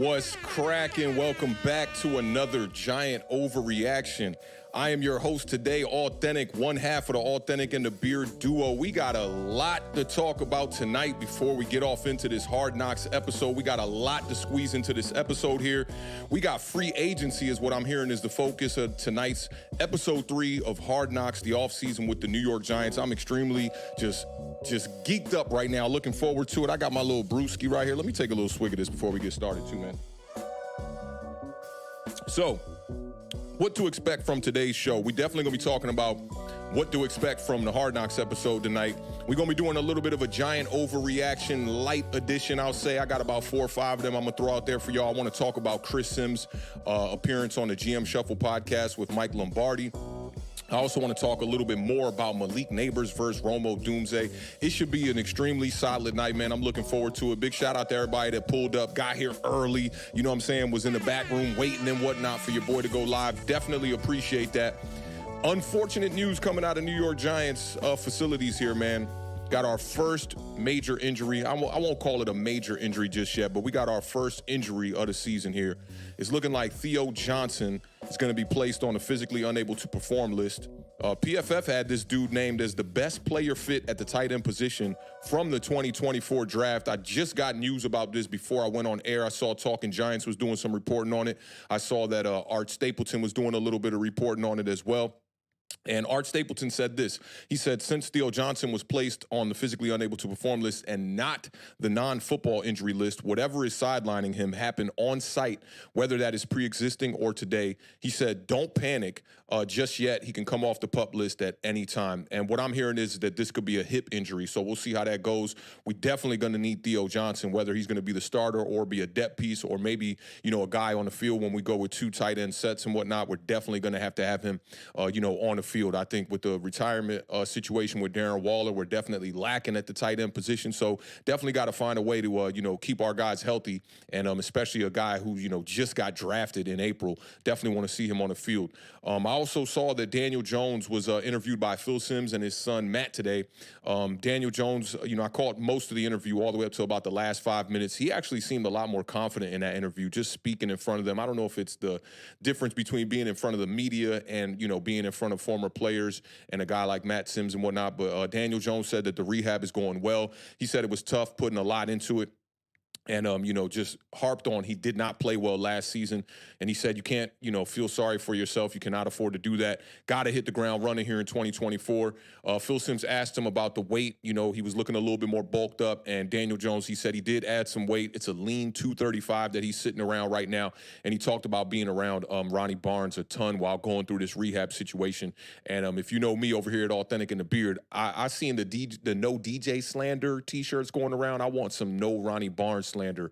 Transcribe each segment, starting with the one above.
What's cracking? Welcome back to another giant overreaction. I am your host today, Authentic, one half of the Authentic and the Beard duo. We got a lot to talk about tonight before we get off into this Hard Knocks episode. We got a lot to squeeze into this episode here. We got free agency is what I'm hearing is the focus of tonight's episode 3 of Hard Knocks, the offseason with the New York Giants. I'm extremely just geeked up right now, looking forward to it. I got my little brewski right here. Let me take a little swig of this before we get started too, man. So, what to expect from today's show. We definitely going to be talking about what to expect from the Hard Knocks episode tonight. We're going to be doing a little bit of a giant overreaction light edition, I'll say. I got about 4 or 5 of them I'm going to throw out there for y'all. I want to talk about Chris Sims' appearance on the GM Shuffle podcast with Mike Lombardi. I also want to talk a little bit more about Malik Neighbors versus Romo Doomsday. It should be an extremely solid night, man. I'm looking forward to it. Big shout out to everybody that pulled up, got here early, you know what I'm saying, was in the back room waiting and whatnot for your boy to go live. Definitely appreciate that. Unfortunate news coming out of New York Giants facilities here, man. Got our first major injury. I won't call it a major injury just yet, but we got our first injury of the season here. It's looking like Theo Johnson is going to be placed on the physically unable to perform list. PFF had this dude named as the best player fit at the tight end position from the 2024 draft. I just got news about this before I went on air. I saw Talking Giants was doing some reporting on it. I saw that Art Stapleton was doing a little bit of reporting on it as well. And Art Stapleton said this. He said, since Theo Johnson was placed on the physically unable to perform list and not the non-football injury list, whatever is sidelining him happened on site, whether that is pre-existing or today. He said, don't panic just yet. He can come off the PUP list at any time. And what I'm hearing is that this could be a hip injury. So we'll see how that goes. We're definitely going to need Theo Johnson, whether he's going to be the starter or be a depth piece or maybe, you know, a guy on the field when we go with 2 tight end sets and whatnot. We're definitely going to have him, you know, on the field. I think with the retirement situation with Darren Waller, we're definitely lacking at the tight end position. So definitely got to find a way to, you know, keep our guys healthy. And especially a guy who, you know, just got drafted in April. Definitely want to see him on the field. I also saw that Daniel Jones was interviewed by Phil Simms and his son Matt today. Daniel Jones, you know, I caught most of the interview all the way up to about the last 5 minutes. He actually seemed a lot more confident in that interview, just speaking in front of them. I don't know if it's the difference between being in front of the media and, you know, being in front of former players and a guy like Matt Sims and whatnot. But Daniel Jones said that the rehab is going well. He said it was tough, putting a lot into it. And, you know, just harped on he did not play well last season. And he said you can't, you know, feel sorry for yourself. You cannot afford to do that. Got to hit the ground running here in 2024. Phil Simms asked him about the weight. You know, he was looking a little bit more bulked up. And Daniel Jones, he said he did add some weight. It's a lean 235 that he's sitting around right now. And he talked about being around Ronnie Barnes a ton while going through this rehab situation. And if you know me over here at Authentic and the Beard, I seen the no DJ slander T-shirts going around. I want some no Ronnie Barnes slander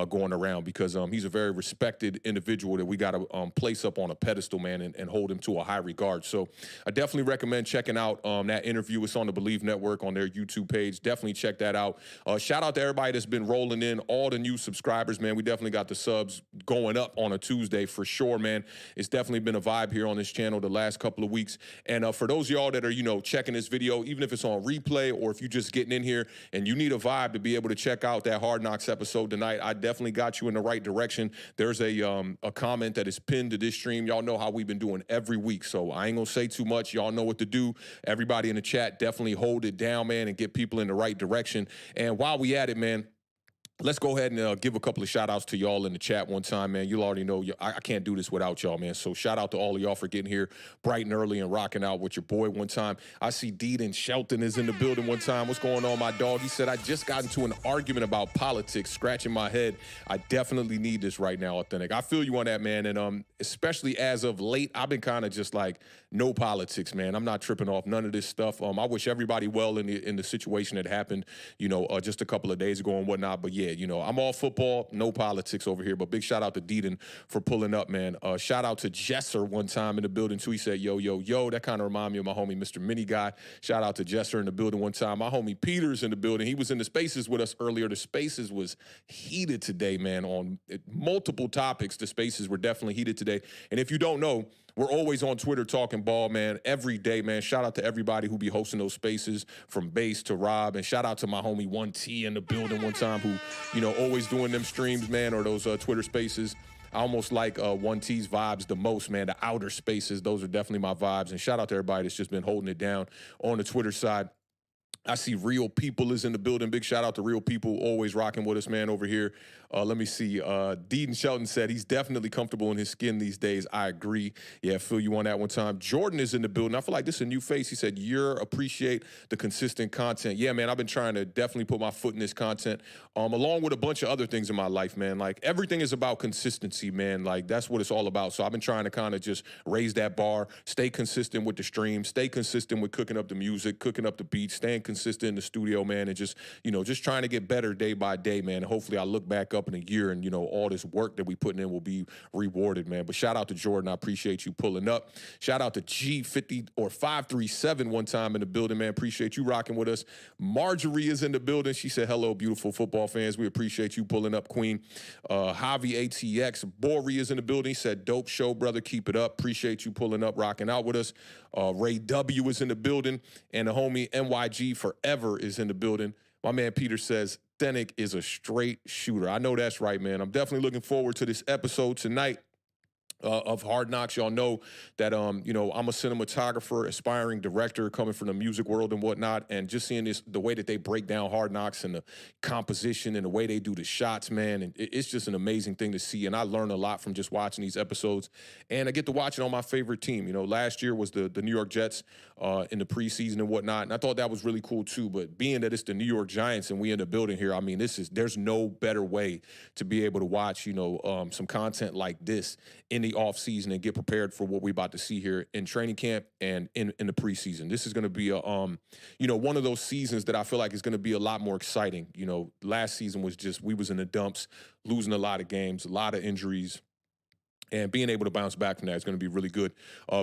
going around because he's a very respected individual that we got to place up on a pedestal, man, and hold him to a high regard. So I definitely recommend checking out that interview. It's on the Believe Network on their YouTube page. Definitely check that out. Shout out to everybody that's been rolling in, all the new subscribers, man. We definitely got the subs going up on a Tuesday for sure, man. It's definitely been a vibe here on this channel the last couple of weeks. And for those of y'all that are, you know, checking this video, even if it's on replay or if you're just getting in here and you need a vibe to be able to check out that Hard Knocks episode tonight, I definitely got you in the right direction. There's a comment that is pinned to this stream. Y'all know how we've been doing every week, so I ain't gonna say too much. Y'all know what to do. Everybody in the chat, definitely hold it down, man, and get people in the right direction. And while we at it, man, let's go ahead and give a couple of shout-outs to y'all in the chat one time, man. You'll already know I can't do this without y'all, man. So shout out to all of y'all for getting here bright and early and rocking out with your boy one time. I see Deedon Shelton is in the building one time. What's going on, my dog? He said, I just got into an argument about politics, scratching my head. I definitely need this right now, Authentic. I feel you on that, man. And especially as of late, I've been kind of just like, no politics, man. I'm not tripping off none of this stuff. I wish everybody well in the situation that happened, you know, just a couple of days ago and whatnot. But yeah, you know, I'm all football, no politics over here. But big shout out to Deedon for pulling up, man. Shout out to Jesser one time in the building too. He said, yo, yo, yo. That kind of remind me of my homie, Mr. Mini Guy. Shout out to Jesser in the building one time. My homie Peter's in the building. He was in the Spaces with us earlier. The Spaces was heated today, man, on multiple topics. The Spaces were definitely heated today. And if you don't know, We're always on Twitter talking ball, man, every day, man. Shout out to everybody who be hosting those spaces, from Base to Rob, and shout out to my homie 1T in the building one time who, always doing them streams, man, or those Twitter spaces. I almost like 1T's vibes the most, man. The outer spaces, those are definitely my vibes. And shout out to everybody that's just been holding it down on the Twitter side. I see Real People is in the building. Big shout out to Real People, always rocking with us, man, over here. Let me see. Deedon Shelton said he's definitely comfortable in his skin these days. I agree. Yeah, feel you on that one time. Jordan is in the building. I feel like this is a new face. He said, appreciate the consistent content. Yeah, man, I've been trying to definitely put my foot in this content, along with a bunch of other things in my life, man. Like, everything is about consistency, man. Like, that's what it's all about. So I've been trying to kind of just raise that bar, stay consistent with the stream, stay consistent with cooking up the music, cooking up the beats, staying consistent in the studio, man, and just trying to get better day by day, man. And hopefully I look back up in a year and, all this work that we putting in will be rewarded, man. But shout out to Jordan. I appreciate you pulling up. Shout out to G50 or 537 one time in the building, man. Appreciate you rocking with us. Marjorie is in the building. She said, hello, beautiful football fans. We appreciate you pulling up, Queen. Javi ATX. Bori is in the building. He said, dope show, brother. Keep it up. Appreciate you pulling up, rocking out with us. Ray W is in the building. And the homie NYG Forever is in the building. My man Peter says, Thenick is a straight shooter. I know that's right, man. I'm definitely looking forward to this episode tonight of Hard Knocks. Y'all know that, I'm a cinematographer, aspiring director, coming from the music world and whatnot, and just seeing the way that they break down Hard Knocks and the composition and the way they do the shots, man, and it's just an amazing thing to see, and I learn a lot from just watching these episodes, and I get to watch it on my favorite team. Last year was the New York Jets in the preseason and whatnot, and I thought that was really cool too, but being that it's the New York Giants and we in the building here, I mean, there's no better way to be able to watch, some content like this in the offseason and get prepared for what we're about to see here in training camp and in the preseason. This is going to be one of those seasons that I feel like is going to be a lot more exciting. Last season was just, we was in the dumps, losing a lot of games, a lot of injuries, and being able to bounce back from that is going to be really good.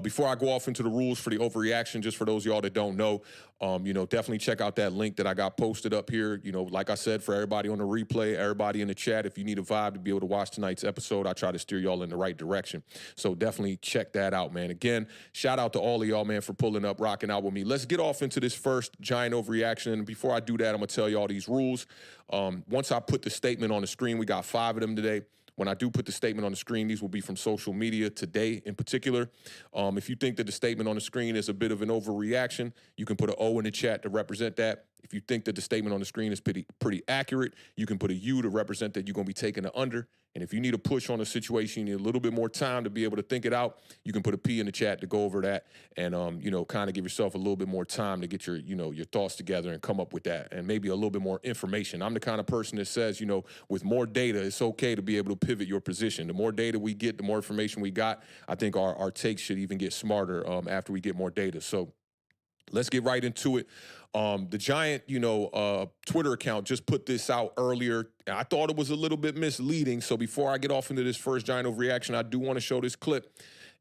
Before I go off into the rules for the overreaction, just for those of y'all that don't know, definitely check out that link that I got posted up here. Like I said, for everybody on the replay, everybody in the chat, if you need a vibe to be able to watch tonight's episode, I try to steer y'all in the right direction. So definitely check that out, man. Again, shout out to all of y'all, man, for pulling up, rocking out with me. Let's get off into this first giant overreaction. And before I do that, I'm going to tell y'all these rules. Once I put the statement on the screen, we got 5 of them today. When I do put the statement on the screen, these will be from social media today in particular. If you think that the statement on the screen is a bit of an overreaction, you can put an O in the chat to represent that. If you think that the statement on the screen is pretty accurate, you can put a U to represent that you're going to be taking the under. And if you need a push on a situation, you need a little bit more time to be able to think it out, you can put a P in the chat to go over that and, kind of give yourself a little bit more time to get your thoughts together and come up with that and maybe a little bit more information. I'm the kind of person that says, with more data, it's okay to be able to pivot your position. The more data we get, the more information we got. I think our takes should even get smarter after we get more data. So let's get right into it. The Giant, Twitter account just put this out earlier. I thought it was a little bit misleading. So before I get off into this first Giant overreaction, I do want to show this clip.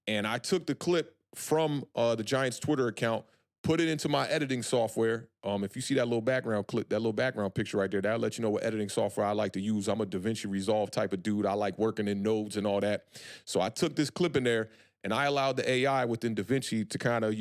And I took the clip from the Giants Twitter account, put it into my editing software. If you see that little background clip, that little background picture right there, that'll let you know what editing software I like to use. I'm a DaVinci Resolve type of dude. I like working in nodes and all that. So I took this clip in there, and I allowed the AI within DaVinci to kind of,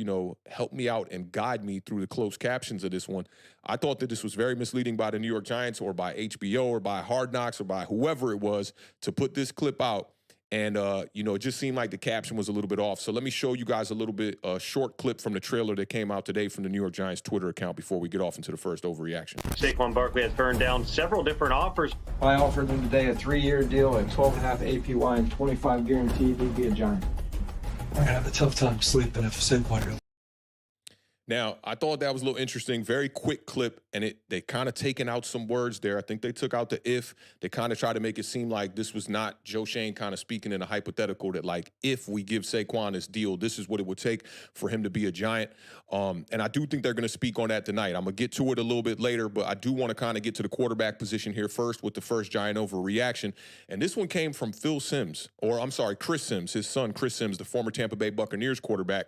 help me out and guide me through the closed captions of this one. I thought that this was very misleading by the New York Giants or by HBO or by Hard Knocks or by whoever it was to put this clip out. And, it just seemed like the caption was a little bit off. So let me show you guys a little bit, a short clip from the trailer that came out today from the New York Giants Twitter account before we get off into the first overreaction. Saquon Barkley has turned down several different offers. I offered him today a 3-year deal at 12.5 APY and 25 guaranteed he'd be a Giant. I'm going to have a tough time sleeping if Saquon. Now, I thought that was a little interesting. Very quick clip, and they kind of taken out some words there. I think they took out the if. They kind of tried to make it seem like this was not Joe Shane kind of speaking in a hypothetical that, like, if we give Saquon this deal, this is what it would take for him to be a Giant. And I do think they're going to speak on that tonight. I'm going to get to it a little bit later, but I do want to kind of get to the quarterback position here first with the first Giant overreaction. And this one came from Chris Sims, his son, Chris Sims, the former Tampa Bay Buccaneers quarterback.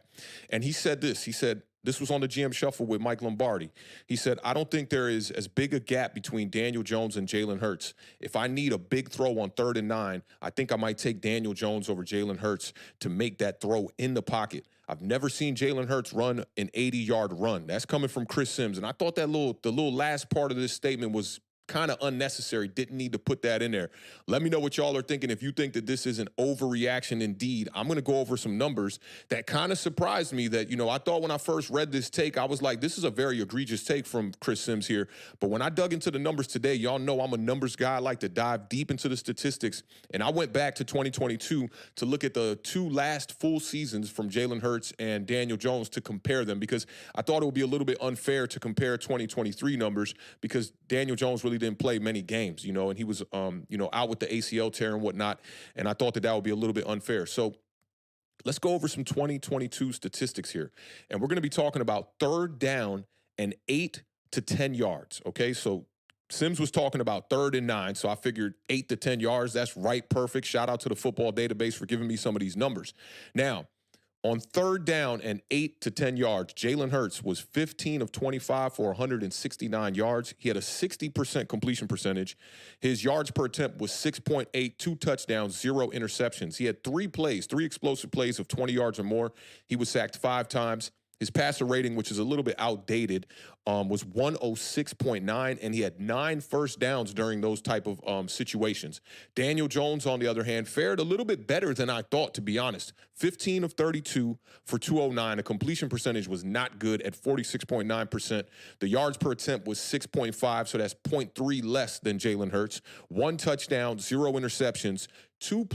And he said this. He said, This was on the GM Shuffle with Mike Lombardi. He said, I don't think there is as big a gap between Daniel Jones and Jalen Hurts. If I need a big throw on 3rd and 9, I think I might take Daniel Jones over Jalen Hurts to make that throw in the pocket. I've never seen Jalen Hurts run an 80-yard run. That's coming from Chris Sims. And I thought that the little last part of this statement was kind of unnecessary. Didn't need to put that in there. Let me know what y'all are thinking. If you think that this is an overreaction indeed, I'm going to go over some numbers that kind of surprised me that, I thought when I first read this take, I was like, this is a very egregious take from Chris Sims here. But when I dug into the numbers today, y'all know I'm a numbers guy. I like to dive deep into the statistics. And I went back to 2022 to look at the 2 last full seasons from Jalen Hurts and Daniel Jones to compare them, because I thought it would be a little bit unfair to compare 2023 numbers because Daniel Jones really didn't play many games, and he was, out with the ACL tear and whatnot. And I thought that would be a little bit unfair. So let's go over some 2022 statistics here. And we're going to be talking about 3rd down and 8 to 10 yards. Okay. So Sims was talking about 3rd and 9. So I figured 8 to 10 yards. That's right. Perfect. Shout out to the football database for giving me some of these numbers. Now, on 3rd down and 8 to 10 yards, Jalen Hurts was 15 of 25 for 169 yards. He had a 60% completion percentage. His yards per attempt was 6.8, 2 touchdowns, 0 interceptions. He had 3 explosive plays of 20 yards or more. He was sacked 5 times. His passer rating, which is a little bit outdated, was 106.9, and he had 9 first downs during those type of situations. Daniel Jones, on the other hand, fared a little bit better than I thought, to be honest. 15 of 32 for 209. The completion percentage was not good at 46.9%. The yards per attempt was 6.5, so that's 0.3 less than Jalen Hurts. 1 touchdown, 0 interceptions, 2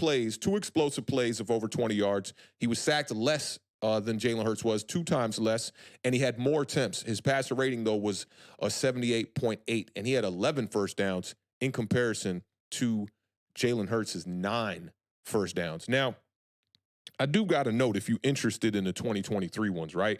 explosive plays of over 20 yards. He was sacked less than Jalen Hurts was, 2 times less, and he had more attempts. His passer rating, though, was a 78.8, and he had 11 first downs in comparison to Jalen Hurts' 9 first downs. Now, I do got to note, if you're interested in the 2023 ones, right?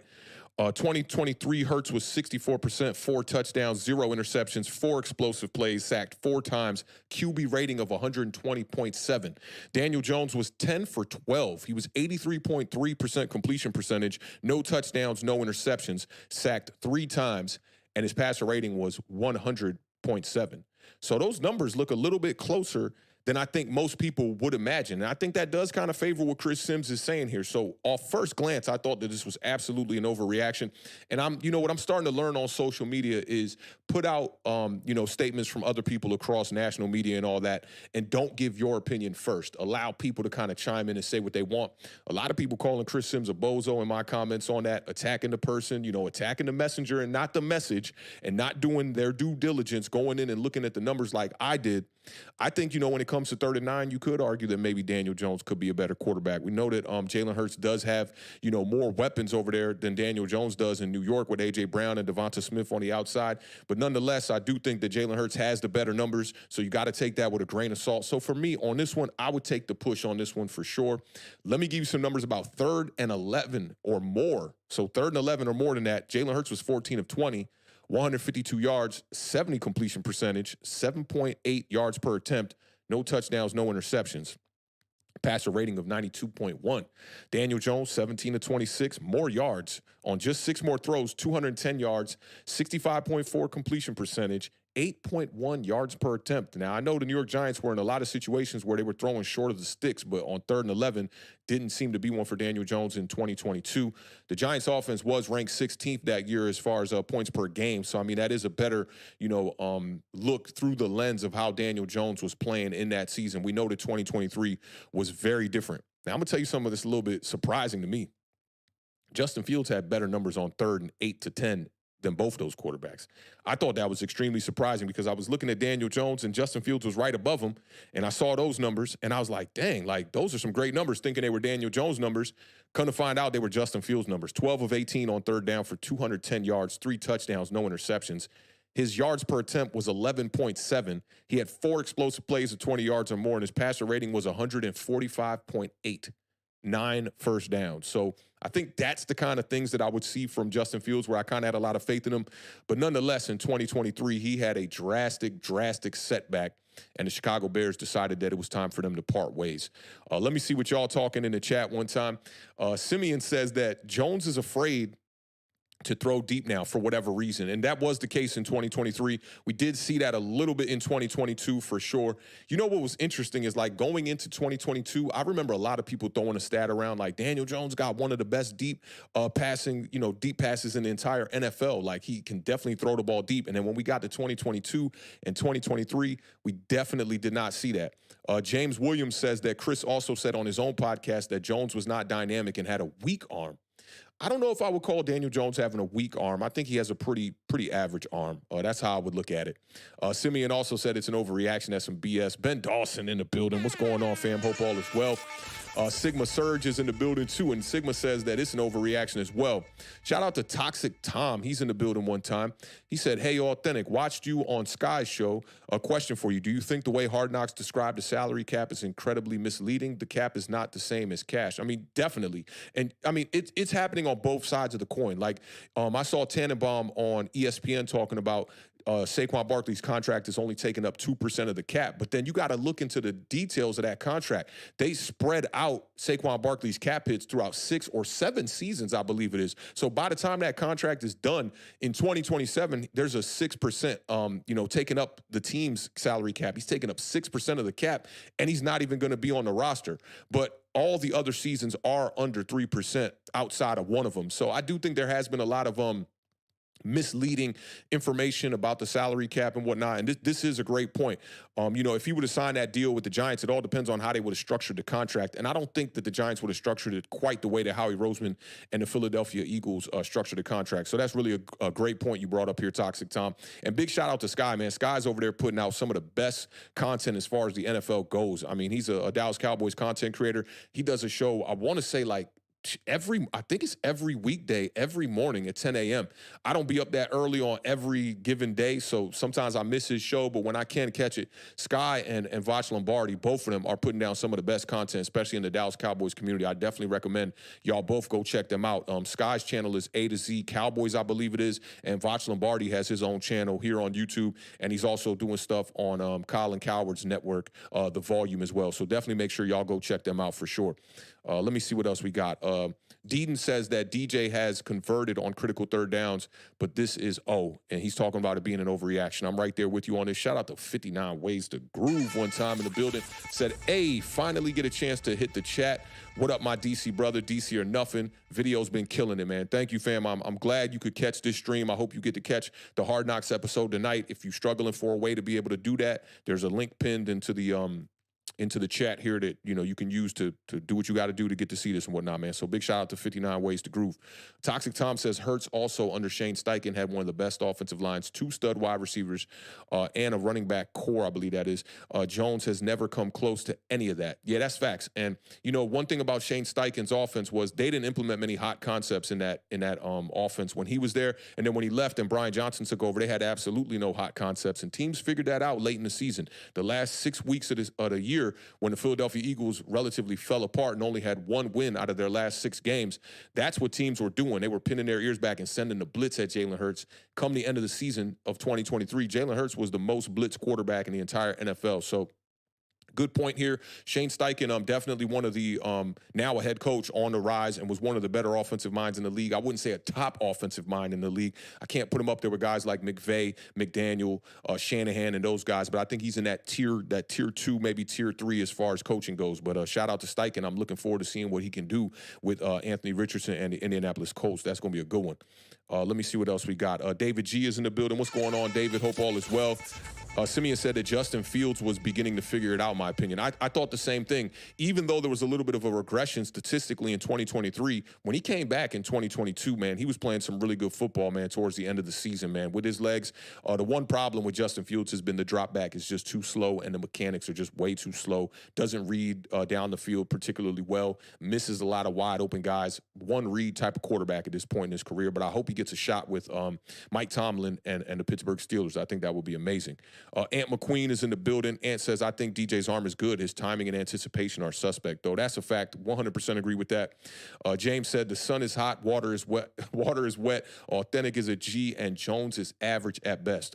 2023, Hurts was 64%, 4 touchdowns, 0 interceptions, 4 explosive plays, sacked 4 times, QB rating of 120.7. Daniel Jones was 10 for 12. He was 83.3% completion percentage, no touchdowns, no interceptions, sacked 3 times, and his passer rating was 100.7. So those numbers look a little bit closer than I think most people would imagine. And I think that does kind of favor what Chris Sims is saying here. So off first glance, I thought that this was absolutely an overreaction. And what I'm starting to learn on social media is put out, statements from other people across national media and all that, and don't give your opinion first. Allow people to kind of chime in and say what they want. A lot of people calling Chris Sims a bozo in my comments on that, attacking the person, attacking the messenger and not the message, and not doing their due diligence, going in and looking at the numbers like I did. I think, when it comes to 3rd and 9, you could argue that maybe Daniel Jones could be a better quarterback. We know that Jalen Hurts does have, more weapons over there than Daniel Jones does in New York with A.J. Brown and Devonta Smith on the outside. But nonetheless, I do think that Jalen Hurts has the better numbers, so you got to take that with a grain of salt. So for me, on this one, I would take the push on this one for sure. Let me give you some numbers about 3rd and 11 or more. So 3rd and 11 or more than that, Jalen Hurts was 14 of 20. 152 yards, 70 completion percentage, 7.8 yards per attempt, no touchdowns, no interceptions. Passer rating of 92.1. Daniel Jones, 17 to 26, more yards on just 6 more throws, 210 yards, 65.4 completion percentage, 8.1 yards per attempt. Now, I know the New York Giants were in a lot of situations where they were throwing short of the sticks, but on 3rd and 11, didn't seem to be one for Daniel Jones in 2022. The Giants offense was ranked 16th that year as far as points per game. So, that is a better, look through the lens of how Daniel Jones was playing in that season. We know that 2023 was very different. Now, I'm going to tell you something that's a little bit surprising to me. Justin Fields had better numbers on 3rd and 8 to 10 than both those quarterbacks. I thought that was extremely surprising because I was looking at Daniel Jones and Justin Fields was right above him, and I saw those numbers, and I was like, dang, those are some great numbers, thinking they were Daniel Jones numbers. Come to find out they were Justin Fields numbers. 12 of 18 on 3rd down for 210 yards, 3 touchdowns, no interceptions. His yards per attempt was 11.7. He had 4 explosive plays of 20 yards or more, and his passer rating was 145.8. 9 first downs. So I think that's the kind of things that I would see from Justin Fields, where I kind of had a lot of faith in him. But nonetheless, in 2023, he had a drastic setback, and the Chicago Bears decided that it was time for them to part ways. Let me see what y'all talking in the chat one time. Simeon says that Jones is afraid to throw deep now for whatever reason. And that was the case in 2023. We did see that a little bit in 2022 for sure. You know what was interesting is like going into 2022, I remember a lot of people throwing a stat around like Daniel Jones got one of the best deep passing, deep passes in the entire NFL. Like he can definitely throw the ball deep. And then when we got to 2022 and 2023, we definitely did not see that. James Williams says that Chris also said on his own podcast that Jones was not dynamic and had a weak arm. I don't know if I would call Daniel Jones having a weak arm. I think he has a pretty average arm. That's how I would look at it. Simeon also said it's an overreaction. That's some BS. Ben Dawson in the building. What's going on, fam? Hope all is well. Sigma Surge is in the building too, and Sigma says that it's an overreaction as well. Shout out to Toxic Tom. He's in the building one time. He said, hey, Authentic, watched you on Sky's show. A question for you. Do you think the way Hard Knocks described the salary cap is incredibly misleading? The cap is not the same as cash. I mean, definitely. And I mean, it's happening on both sides of the coin. Like I saw Tannenbaum on ESPN talking about Saquon Barkley's contract is only taking up 2% of the cap. But then you got to look into the details of that contract. They spread out Saquon Barkley's cap hits throughout 6 or 7 seasons, I believe it is. So by the time that contract is done in 2027, there's a 6%, taking up the team's salary cap. He's taking up 6% of the cap, and he's not even going to be on the roster. But all the other seasons are under 3% outside of one of them. So I do think there has been a lot of misleading information about the salary cap and whatnot. And this is a great point. If he would have signed that deal with the Giants, it all depends on how they would have structured the contract. And I don't think that the Giants would have structured it quite the way that Howie Roseman and the Philadelphia Eagles structured the contract. So that's really a great point you brought up here, Toxic Tom. And big shout out to Sky, man. Sky's over there putting out some of the best content as far as the NFL goes. I mean, he's a Dallas Cowboys content creator. He does a show, I want to say like, I think it's every weekday, every morning at 10 a.m. I don't be up that early on every given day, so sometimes I miss his show, but when I can catch it, Sky and Voch Lombardi, both of them are putting down some of the best content, especially in the Dallas Cowboys community. I definitely recommend y'all both go check them out. Sky's channel is A to Z Cowboys, I believe it is, and Voch Lombardi has his own channel here on YouTube, and he's also doing stuff on Colin Coward's network, The Volume as well. So definitely make sure y'all go check them out for sure. Let me see what else we got. Deedon says that DJ has converted on critical third downs, but this is and he's talking about it being an overreaction. I'm right there with you on this. Shout out to 59 Ways to Groove one time in the building. Said, hey, finally get a chance to hit the chat. What up, my DC brother? DC or nothing. Video's been killing it, man. Thank you, fam. I'm glad you could catch this stream. I hope you get to catch the Hard Knocks episode tonight. If you're struggling for a way to be able to do that, there's a link pinned into the chat here that, you can use to do what you got to do to get to see this and whatnot, man. So big shout out to 59 Ways to Groove. Toxic Tom says Hurts also under Shane Steichen had one of the best offensive lines, 2 stud wide receivers, and a running back core, I believe that is. Jones has never come close to any of that. Yeah, that's facts. And, one thing about Shane Steichen's offense was they didn't implement many hot concepts in that offense when he was there. And then when he left and Brian Johnson took over, they had absolutely no hot concepts. And teams figured that out late in the season. The last 6 weeks of the year, when the Philadelphia Eagles relatively fell apart and only had 1 win out of their last 6 games, that's what teams were doing. They were pinning their ears back and sending the blitz at Jalen Hurts. Come the end of the season of 2023, Jalen Hurts was the most blitz quarterback in the entire NFL. So good point here. Shane Steichen, definitely one of the now a head coach on the rise and was one of the better offensive minds in the league. I wouldn't say a top offensive mind in the league. I can't put him up there with guys like McVay, McDaniel, Shanahan, and those guys. But I think he's in that tier 2, maybe tier 3 as far as coaching goes. But shout out to Steichen. I'm looking forward to seeing what he can do with Anthony Richardson and the Indianapolis Colts. That's going to be a good one. Let me see what else we got. David G is in the building. What's going on, David? Hope all is well. Simeon said that Justin Fields was beginning to figure it out, in my opinion. I thought the same thing. Even though there was a little bit of a regression statistically in 2023, when he came back in 2022, man, he was playing some really good football, man, towards the end of the season, man. With his legs, the one problem with Justin Fields has been the drop back is just too slow, and the mechanics are just way too slow. Doesn't read down the field particularly well. Misses a lot of wide open guys. One read type of quarterback at this point in his career, but I hope he gets a shot with Mike Tomlin and the Pittsburgh Steelers. I think that would be amazing. Ant McQueen is in the building. Ant says, I think DJ's arm is good. His timing and anticipation are suspect, though. That's a fact. 100% agree with that. James said, the sun is hot, water is wet. Water is wet. Authentic is a G, and Jones is average at best.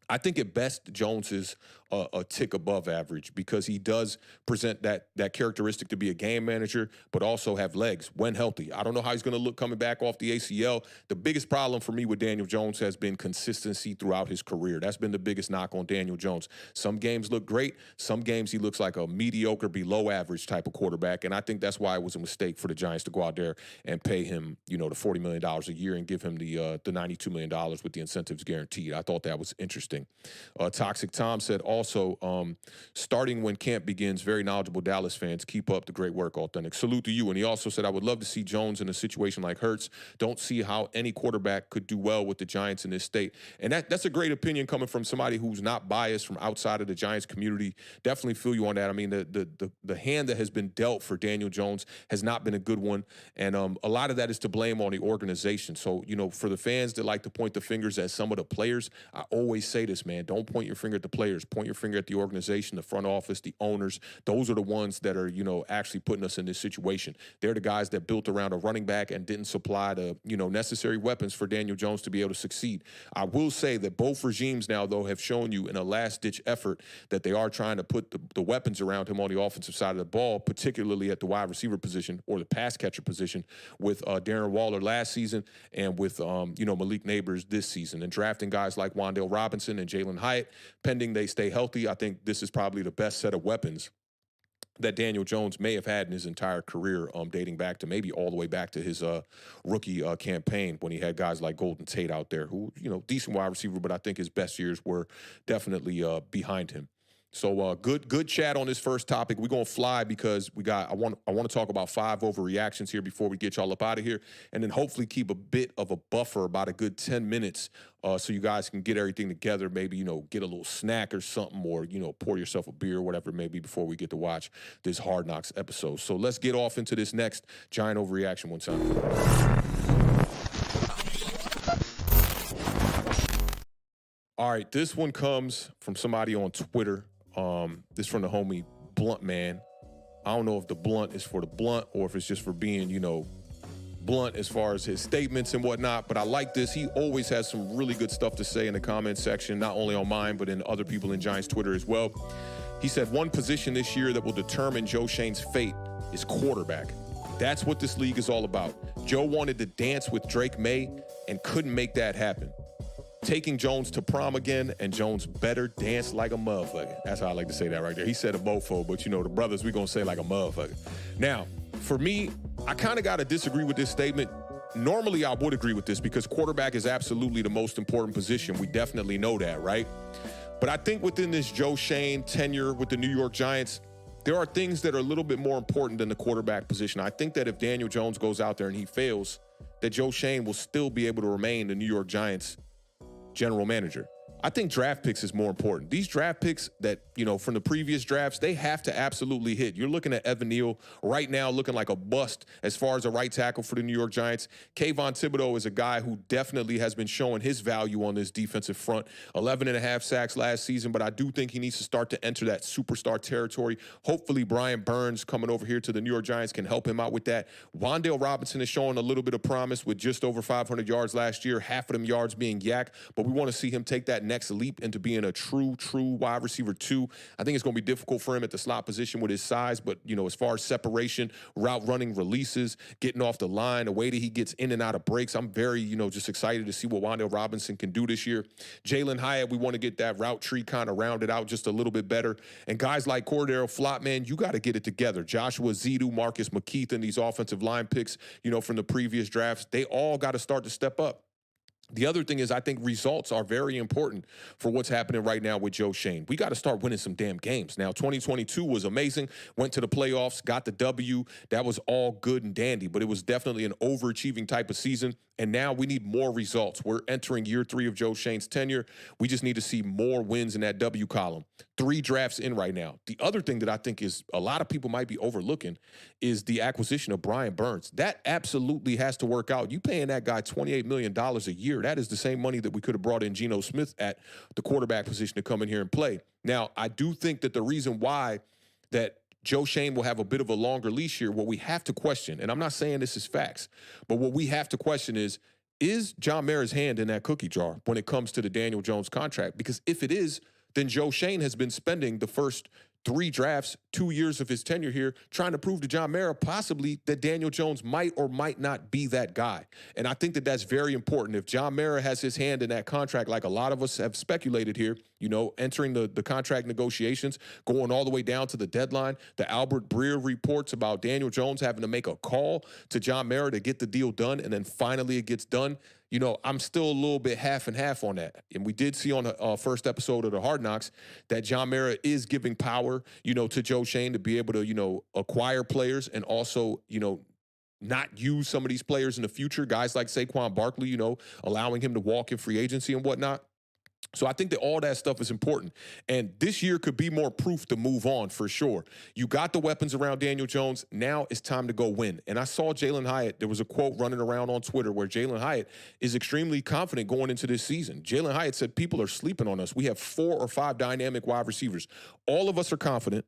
I think at best, Jones is a tick above average because he does present that characteristic to be a game manager, but also have legs when healthy. I don't know how he's going to look coming back off the ACL. The biggest problem for me with Daniel Jones has been consistency throughout his career. That's been the biggest knock on Daniel Jones. Some games look great. Some games he looks like a mediocre, below average type of quarterback, and I think that's why it was a mistake for the Giants to go out there and pay him, the $40 million a year and give him the $92 million with the incentives guaranteed. I thought that was interesting. Toxic Tom said also, starting when camp begins, very knowledgeable Dallas fans. Keep up the great work, Authentic. Salute to you. And he also said, I would love to see Jones in a situation like Hurts. Don't see how any quarterback could do well with the Giants in this state. And that's a great opinion coming from somebody who's not biased from outside of the Giants community. Definitely feel you on that. I mean, the hand that has been dealt for Daniel Jones has not been a good one. And a lot of that is to blame on the organization. So, for the fans that like to point the fingers at some of the players, I always say this, man, don't point your finger at the players. Point your finger at the organization, the front office, the owners. Those are the ones that are, actually putting us in this situation. They're the guys that built around a running back and didn't supply the, necessary weapons for Daniel Jones to be able to succeed. I will say that both regimes now, though, have shown you in a last-ditch effort that they are trying to put the weapons around him on the offensive side of the ball, particularly at the wide receiver position or the pass catcher position with Darren Waller last season and with, Malik Neighbors this season. And drafting guys like Wan'Dale Robinson and Jalen Hyatt, pending they stay healthy, I think this is probably the best set of weapons that Daniel Jones may have had in his entire career, dating back to maybe all the way back to his rookie campaign when he had guys like Golden Tate out there who, decent wide receiver, but I think his best years were definitely behind him. So good chat on this first topic. We're gonna fly because I want to talk about 5 overreactions here before we get y'all up out of here, and then hopefully keep a bit of a buffer, about a good 10 minutes, so you guys can get everything together. Maybe get a little snack or something, or pour yourself a beer or whatever it may be before we get to watch this Hard Knocks episode. So let's get off into this next giant overreaction one time. All right, this one comes from somebody on Twitter. This from the homie Blunt Man. I don't know if the blunt is for the blunt or if it's just for being, blunt as far as his statements and whatnot, but I like this. He always has some really good stuff to say in the comment section, not only on mine, but in other people in Giants Twitter as well. He said, one position this year that will determine Joe Schoen's fate is quarterback. That's what this league is all about. Joe wanted to dance with Drake May and couldn't make that happen. Taking Jones to prom again, and Jones better dance like a motherfucker. That's how I like to say that right there. He said a mofo, but the brothers, we gonna say like a motherfucker. Now, for me, I kind of got to disagree with this statement. Normally, I would agree with this because quarterback is absolutely the most important position. We definitely know that, right? But I think within this Joe Schoen tenure with the New York Giants, there are things that are a little bit more important than the quarterback position. I think that if Daniel Jones goes out there and he fails, that Joe Schoen will still be able to remain the New York Giants general manager. I think draft picks is more important. These draft picks that, from the previous drafts, they have to absolutely hit. You're looking at Evan Neal right now looking like a bust as far as a right tackle for the New York Giants. Kayvon Thibodeau is a guy who definitely has been showing his value on this defensive front. 11.5 sacks last season, but I do think he needs to start to enter that superstar territory. Hopefully Brian Burns coming over here to the New York Giants can help him out with that. Wan'Dale Robinson is showing a little bit of promise with just over 500 yards last year, half of them yards being yak, but we want to see him take that next leap into being a true wide receiver 2. I think it's going to be difficult for him at the slot position with his size, but, as far as separation, route running, releases, getting off the line, the way that he gets in and out of breaks, I'm very, just excited to see what Wan'Dale Robinson can do this year. Jalen Hyatt, we want to get that route tree kind of rounded out just a little bit better. And guys like Cordero Flott, man, you got to get it together. Joshua Zidu, Marcus McKeith, and these offensive line picks, from the previous drafts, they all got to start to step up. The other thing is I think results are very important for what's happening right now with Joe Schoen. We got to start winning some damn games. Now, 2022 was amazing. Went to the playoffs, got the W. That was all good and dandy, but it was definitely an overachieving type of season. And now we need more results. We're entering year 3 of Joe Schoen's tenure. We just need to see more wins in that W column. 3 drafts in right now. The other thing that I think is a lot of people might be overlooking is the acquisition of Brian Burns. That absolutely has to work out. You paying that guy $28 million a year. That is the same money that we could have brought in Geno Smith at the quarterback position to come in here and play. Now, I do think that the reason why that Joe Schoen will have a bit of a longer leash here, what we have to question, and I'm not saying this is facts, but what we have to question is John Mara's hand in that cookie jar when it comes to the Daniel Jones contract? Because if it is, then Joe Schoen has been spending the first 3 drafts, 2 years of his tenure here, trying to prove to John Mara possibly that Daniel Jones might or might not be that guy. And I think that that's very important. If John Mara has his hand in that contract, like a lot of us have speculated here, you know, entering the contract negotiations, going all the way down to the deadline, the Albert Breer reports about Daniel Jones having to make a call to John Mara to get the deal done, and then finally it gets done. You know, I'm still a little bit half and half on that. And we did see on the first episode of the Hard Knocks that John Mara is giving power, you know, to Joe Schoen to be able to, you know, acquire players and also, you know, not use some of these players in the future, guys like Saquon Barkley, you know, allowing him to walk in free agency and whatnot. So I think that all that stuff is important. And this year could be more proof to move on for sure. You got the weapons around Daniel Jones. Now it's time to go win. And I saw Jalen Hyatt. There was a quote running around on Twitter where Jalen Hyatt is extremely confident going into this season. Jalen Hyatt said people are sleeping on us. We have 4 or 5 dynamic wide receivers. All of us are confident.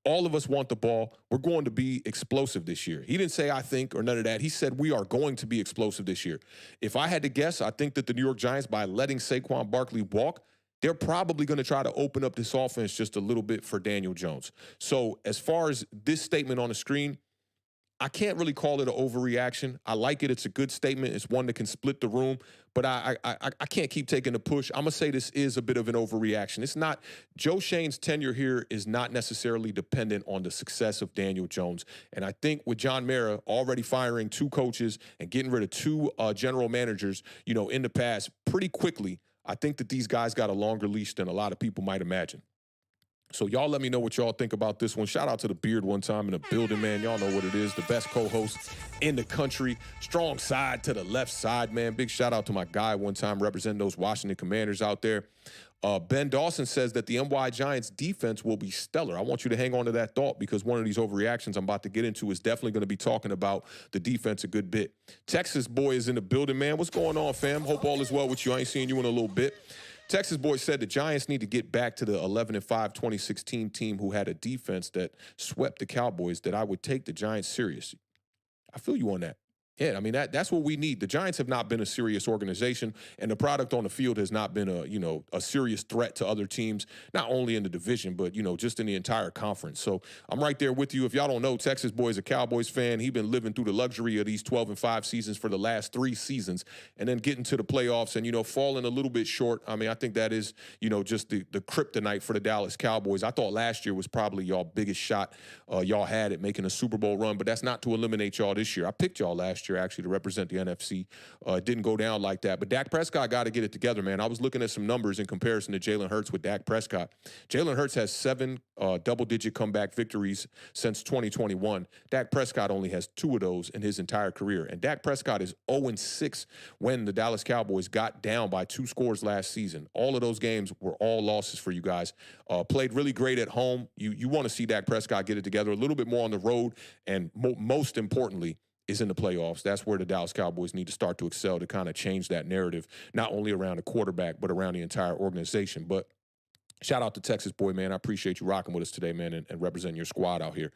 All of us want the ball. We're going to be explosive this year. He didn't say I think or none of that. He said we are going to be explosive this year. If I had to guess, I think that the New York Giants, by letting Saquon Barkley walk, they're probably going to try to open up this offense just a little bit for Daniel Jones. So as far as this statement on the screen, I can't really call it an overreaction. I like it. It's a good statement. It's one that can split the room, but I can't keep taking the push. I'm going to say this is a bit of an overreaction. It's not, Joe Schoen's tenure here is not necessarily dependent on the success of Daniel Jones. And I think with John Mara already firing 2 coaches and getting rid of 2 general managers, you know, in the past pretty quickly, I think that these guys got a longer leash than a lot of people might imagine. So y'all let me know what y'all think about this one. Shout out to the Beard one time in the building, man. Y'all know what it is. The best co-host in the country. Strong side to the left side, man. Big shout out to my guy one time representing those Washington Commanders out there. Ben Dawson says that the NY Giants defense will be stellar. I want you to hang on to that thought because one of these overreactions I'm about to get into is definitely going to be talking about the defense a good bit. Texas boy is in the building, man. What's going on, fam? Hope all is well with you. I ain't seen you in a little bit. Texas boy said the Giants need to get back to the 11-5 2016 team who had a defense that swept the Cowboys, that I would take the Giants seriously. I feel you on that. Yeah, I mean, that's what we need. The Giants have not been a serious organization, and the product on the field has not been a serious threat to other teams, not only in the division, but, you know, just in the entire conference. So I'm right there with you. If y'all don't know, Texas boy is a Cowboys fan. He's been living through the luxury of these 12-5 seasons for the last 3 seasons, and then getting to the playoffs and, you know, falling a little bit short. I mean, I think that is, you know, just the kryptonite for the Dallas Cowboys. I thought last year was probably y'all biggest shot y'all had at making a Super Bowl run, but that's not to eliminate y'all this year. I picked y'all last year, actually, to represent the NFC. It didn't go down like that. But Dak Prescott got to get it together, man. I was looking at some numbers in comparison to Jalen Hurts with Dak Prescott. Jalen Hurts has 7 double-digit comeback victories since 2021. Dak Prescott only has 2 of those in his entire career. And Dak Prescott is 0-6 when the Dallas Cowboys got down by 2 scores last season. All of those games were all losses for you guys. Played really great at home. You want to see Dak Prescott get it together a little bit more on the road, and most importantly, is in the playoffs. That's where the Dallas Cowboys need to start to excel to kind of change that narrative, not only around the quarterback, but around the entire organization. But shout out to Texas boy, man. I appreciate you rocking with us today, man, and representing your squad out here.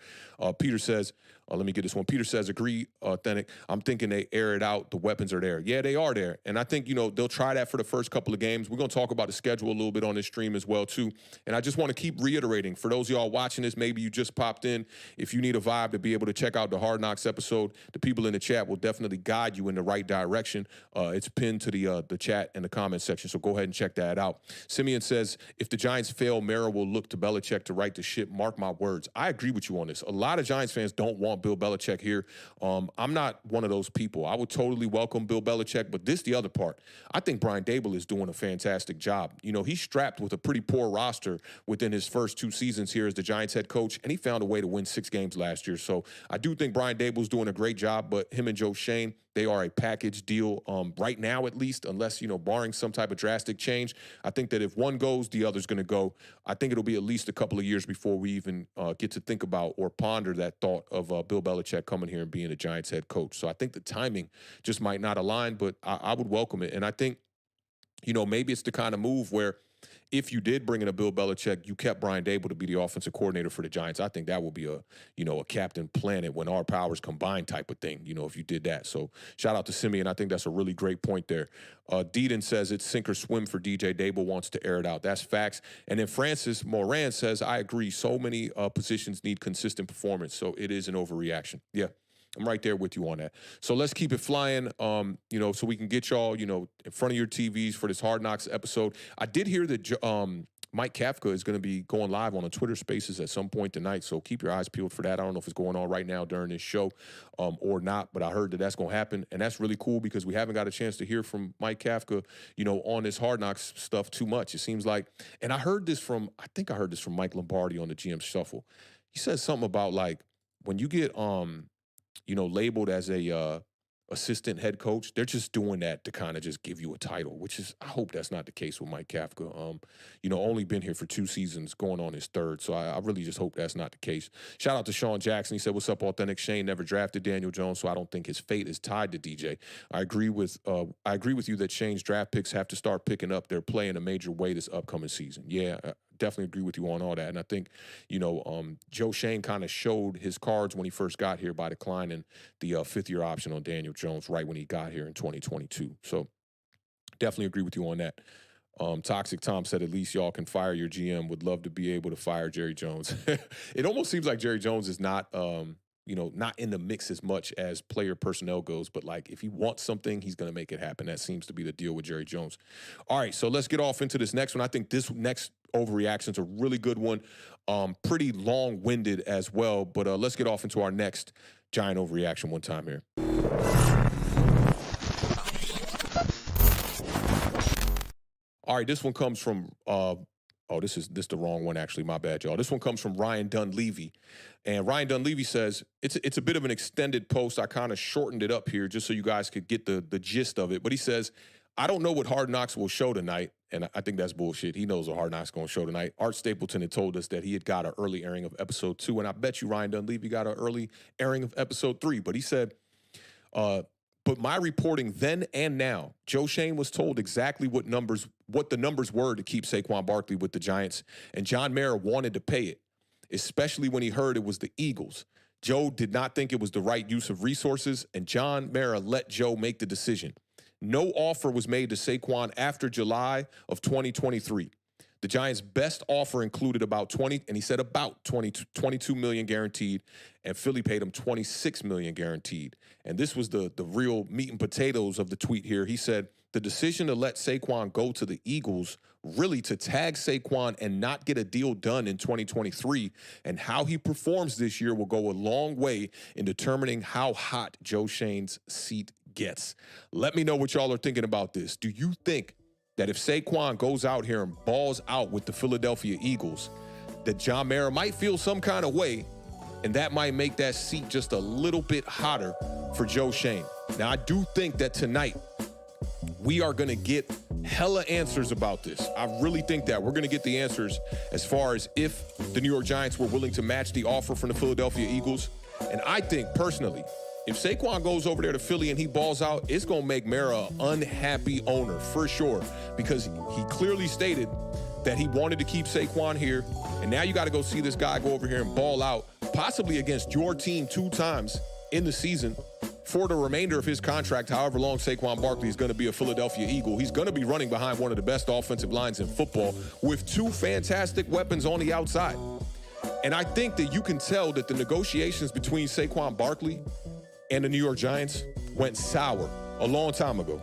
Peter says, let me get this one. Peter says, agree, Authentic. I'm thinking they air it out. The weapons are there. Yeah, they are there. And I think, you know, they'll try that for the first couple of games. We're going to talk about the schedule a little bit on this stream as well, too. And I just want to keep reiterating, for those of y'all watching this, maybe you just popped in, if you need a vibe to be able to check out the Hard Knocks episode, the people in the chat will definitely guide you in the right direction. It's pinned to the chat and the comment section, so go ahead and check that out. Simeon says, if the Giants fail, Mara will look to Belichick to right the ship. Mark my words. I agree with you on this. A lot of Giants fans don't want Bill Belichick here. I'm not one of those people. I would totally welcome Bill Belichick, but this the other part. I think Brian Daboll is doing a fantastic job. You know, he's strapped with a pretty poor roster within his first 2 seasons here as the Giants head coach, and he found a way to win 6 games last year. So I do think Brian Daboll's doing a great job, but him and Joe Schoen, they are a package deal right now, at least, unless, you know, barring some type of drastic change. I think that if one goes, the other's going to go. I think it'll be at least a couple of years before we even get to think about or ponder that thought of Bill Belichick coming here and being a Giants head coach. So I think the timing just might not align, but I would welcome it. And I think, you know, maybe it's the kind of move where if you did bring in a Bill Belichick, you kept Brian Dable to be the offensive coordinator for the Giants. I think that would be a Captain Planet when our powers combine type of thing, if you did that. So shout out to Simeon. I think that's a really great point there. Deedon says it's sink or swim for DJ. Dable wants to air it out. That's facts. And then Francis Moran says, I agree. So many positions need consistent performance. So it is an overreaction. Yeah. I'm right there with you on that. So let's keep it flying, so we can get y'all, in front of your TVs for this Hard Knocks episode. I did hear that Mike Kafka is going to be going live on a Twitter Spaces at some point tonight, so keep your eyes peeled for that. I don't know if it's going on right now during this show or not, but I heard that that's going to happen, and that's really cool because we haven't got a chance to hear from Mike Kafka, on this Hard Knocks stuff too much. It seems like, and I heard this from Mike Lombardi on the GM Shuffle. He said something about, like, when you get labeled as a assistant head coach, they're just doing that to kind of just give you a title, which is, I hope that's not the case with Mike Kafka. Only been here for 2 seasons, going on his 3rd, so I really just hope that's not the case. Shout out to Sean Jackson. He said, what's up, Authentic? Shane never drafted Daniel Jones, so I don't think his fate is tied to DJ. I agree with you that Shane's draft picks have to start picking up their play in a major way this upcoming season. Yeah, definitely agree with you on all that. And I think, Joe Shane kind of showed his cards when he first got here by declining the 5th-year option on Daniel Jones right when he got here in 2022. So definitely agree with you on that. Toxic Tom said, at least y'all can fire your GM. Would love to be able to fire Jerry Jones. It almost seems like Jerry Jones is not not in the mix as much as player personnel goes, but like if he wants something, he's going to make it happen. That seems to be the deal with Jerry Jones. All right, so let's get off into this next one. I think this next overreaction is a really good one, pretty long-winded as well, but let's get off into our next giant overreaction one time here. All right, this one comes from this is the wrong one, actually. My bad, y'all. This one comes from Ryan Dunleavy. And Ryan Dunleavy says, it's a bit of an extended post. I kind of shortened it up here just so you guys could get the gist of it. But he says, I don't know what Hard Knocks will show tonight. And I think that's bullshit. He knows what Hard Knocks going to show tonight. Art Stapleton had told us that he had got an early airing of episode 2. And I bet you Ryan Dunleavy got an early airing of episode 3. But he said, but my reporting then and now, Joe Shane was told exactly what the numbers were to keep Saquon Barkley with the Giants, and John Mara wanted to pay it, especially when he heard it was the Eagles. Joe did not think it was the right use of resources, and John Mara let Joe make the decision. No offer was made to Saquon after July of 2023. The Giants' best offer included about 22 million guaranteed, and Philly paid him 26 million guaranteed. And this was the real meat and potatoes of the tweet here. He said, the decision to let Saquon go to the Eagles, really to tag Saquon and not get a deal done in 2023, and how he performs this year will go a long way in determining how hot Joe Shane's seat gets. Let me know what y'all are thinking about this. Do you think that if Saquon goes out here and balls out with the Philadelphia Eagles, that John Mara might feel some kind of way, and that might make that seat just a little bit hotter for Joe Shane? Now, I do think that tonight we are going to get hella answers about this. I really think that we're going to get the answers as far as if the New York Giants were willing to match the offer from the Philadelphia Eagles. And I think, personally, if Saquon goes over there to Philly and he balls out, it's going to make Mara an unhappy owner for sure, because he clearly stated that he wanted to keep Saquon here, and now you got to go see this guy go over here and ball out, possibly against your team 2 times in the season for the remainder of his contract, however long Saquon Barkley is going to be a Philadelphia Eagle. He's going to be running behind one of the best offensive lines in football with 2 fantastic weapons on the outside. And I think that you can tell that the negotiations between Saquon Barkley and the New York Giants went sour a long time ago.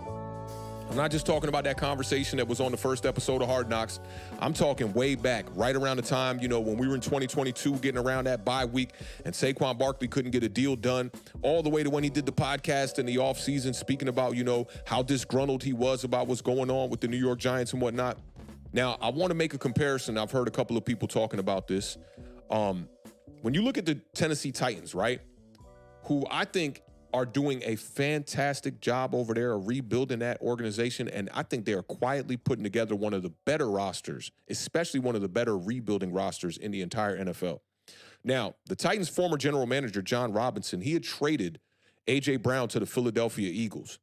I'm not just talking about that conversation that was on the first episode of Hard Knocks. I'm talking way back, right around the time, when we were in 2022, getting around that bye week, and Saquon Barkley couldn't get a deal done, all the way to when he did the podcast in the offseason, speaking about, how disgruntled he was about what's going on with the New York Giants and whatnot. Now, I want to make a comparison. I've heard a couple of people talking about this. When you look at the Tennessee Titans, right, who I think are doing a fantastic job over there of rebuilding that organization, and I think they are quietly putting together one of the better rosters, especially one of the better rebuilding rosters in the entire NFL. Now, the Titans' former general manager, John Robinson, he had traded A.J. Brown to the Philadelphia Eagles.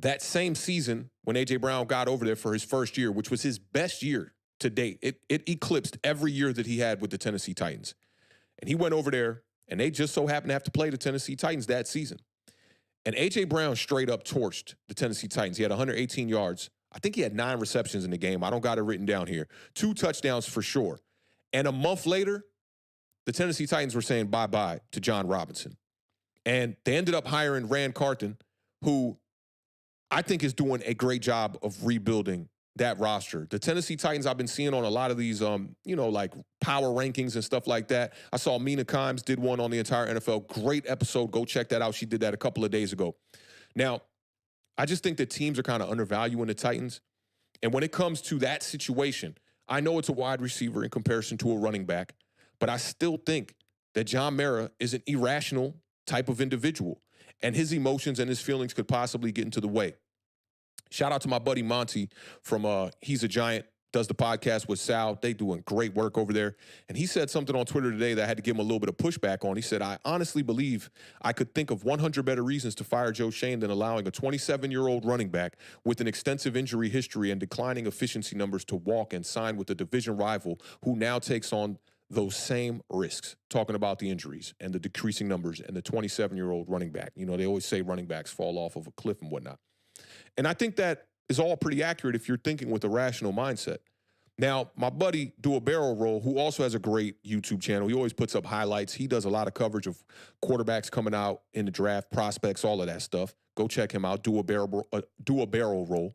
that same season when A.J. Brown got over there for his first year, which was his best year to date, it eclipsed every year that he had with the Tennessee Titans. And he went over there, and they just so happened to have to play the Tennessee Titans that season. And A.J. Brown straight up torched the Tennessee Titans. He had 118 yards. I think he had 9 receptions in the game. I don't got it written down here. 2 touchdowns for sure. And a month later, the Tennessee Titans were saying bye-bye to John Robinson. And they ended up hiring Rand Carton, who I think is doing a great job of rebuilding that roster. The Tennessee Titans, I've been seeing on a lot of these, like power rankings and stuff like that. I saw Mina Kimes did one on the entire NFL. Great episode. Go check that out. She did that a couple of days ago. Now, I just think that teams are kind of undervaluing the Titans. And when it comes to that situation, I know it's a wide receiver in comparison to a running back, but I still think that John Mara is an irrational type of individual, and his emotions and his feelings could possibly get into the way. Shout out to my buddy Monty from He's a Giant, does the podcast with Sal. They doing great work over there. And he said something on Twitter today that I had to give him a little bit of pushback on. He said, I honestly believe I could think of 100 better reasons to fire Joe Schoen than allowing a 27-year-old running back with an extensive injury history and declining efficiency numbers to walk and sign with a division rival who now takes on those same risks, talking about the injuries and the decreasing numbers and the 27-year-old running back. You know, they always say running backs fall off of a cliff and whatnot. And I think that is all pretty accurate if you're thinking with a rational mindset. Now, my buddy Do a Barrel Roll, who also has a great YouTube channel, he always puts up highlights. He does a lot of coverage of quarterbacks coming out in the draft, prospects, all of that stuff. Go check him out, Do a Barrel Roll.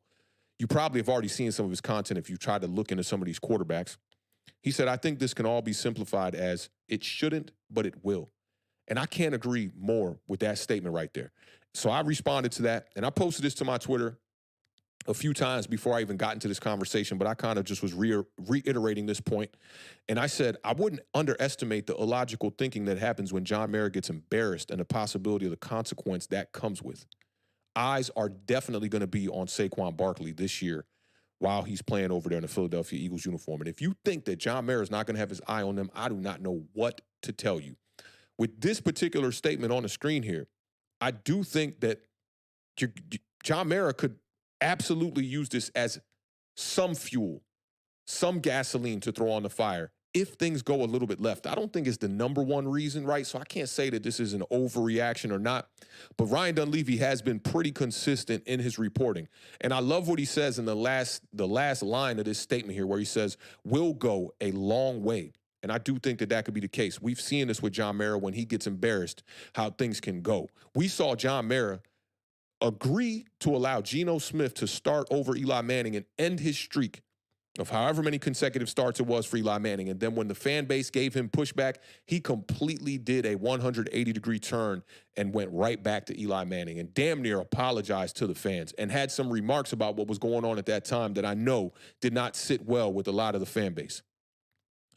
You probably have already seen some of his content if you try to look into some of these quarterbacks. He said, I think this can all be simplified as it shouldn't, but it will. And I can't agree more with that statement right there. So I responded to that, and I posted this to my Twitter a few times before I even got into this conversation, but I kind of just was reiterating this point. And I said, I wouldn't underestimate the illogical thinking that happens when John Mara gets embarrassed and the possibility of the consequence that comes with. Eyes are definitely going to be on Saquon Barkley this year while he's playing over there in the Philadelphia Eagles uniform. And if you think that John Mara is not going to have his eye on them, I do not know what to tell you. With this particular statement on the screen here, I do think that John Mara could absolutely use this as some fuel, some gasoline to throw on the fire if things go a little bit left. I don't think it's the number one reason, right? So I can't say that this is an overreaction or not, but Ryan Dunleavy has been pretty consistent in his reporting. And I love what he says in the last line of this statement here, where he says, we'll go a long way. And I do think that that could be the case. We've seen this with John Mara when he gets embarrassed, how things can go. We saw John Mara agree to allow Geno Smith to start over Eli Manning and end his streak of however many consecutive starts it was for Eli Manning. And then when the fan base gave him pushback, he completely did a 180-degree turn and went right back to Eli Manning and damn near apologized to the fans and had some remarks about what was going on at that time that I know did not sit well with a lot of the fan base.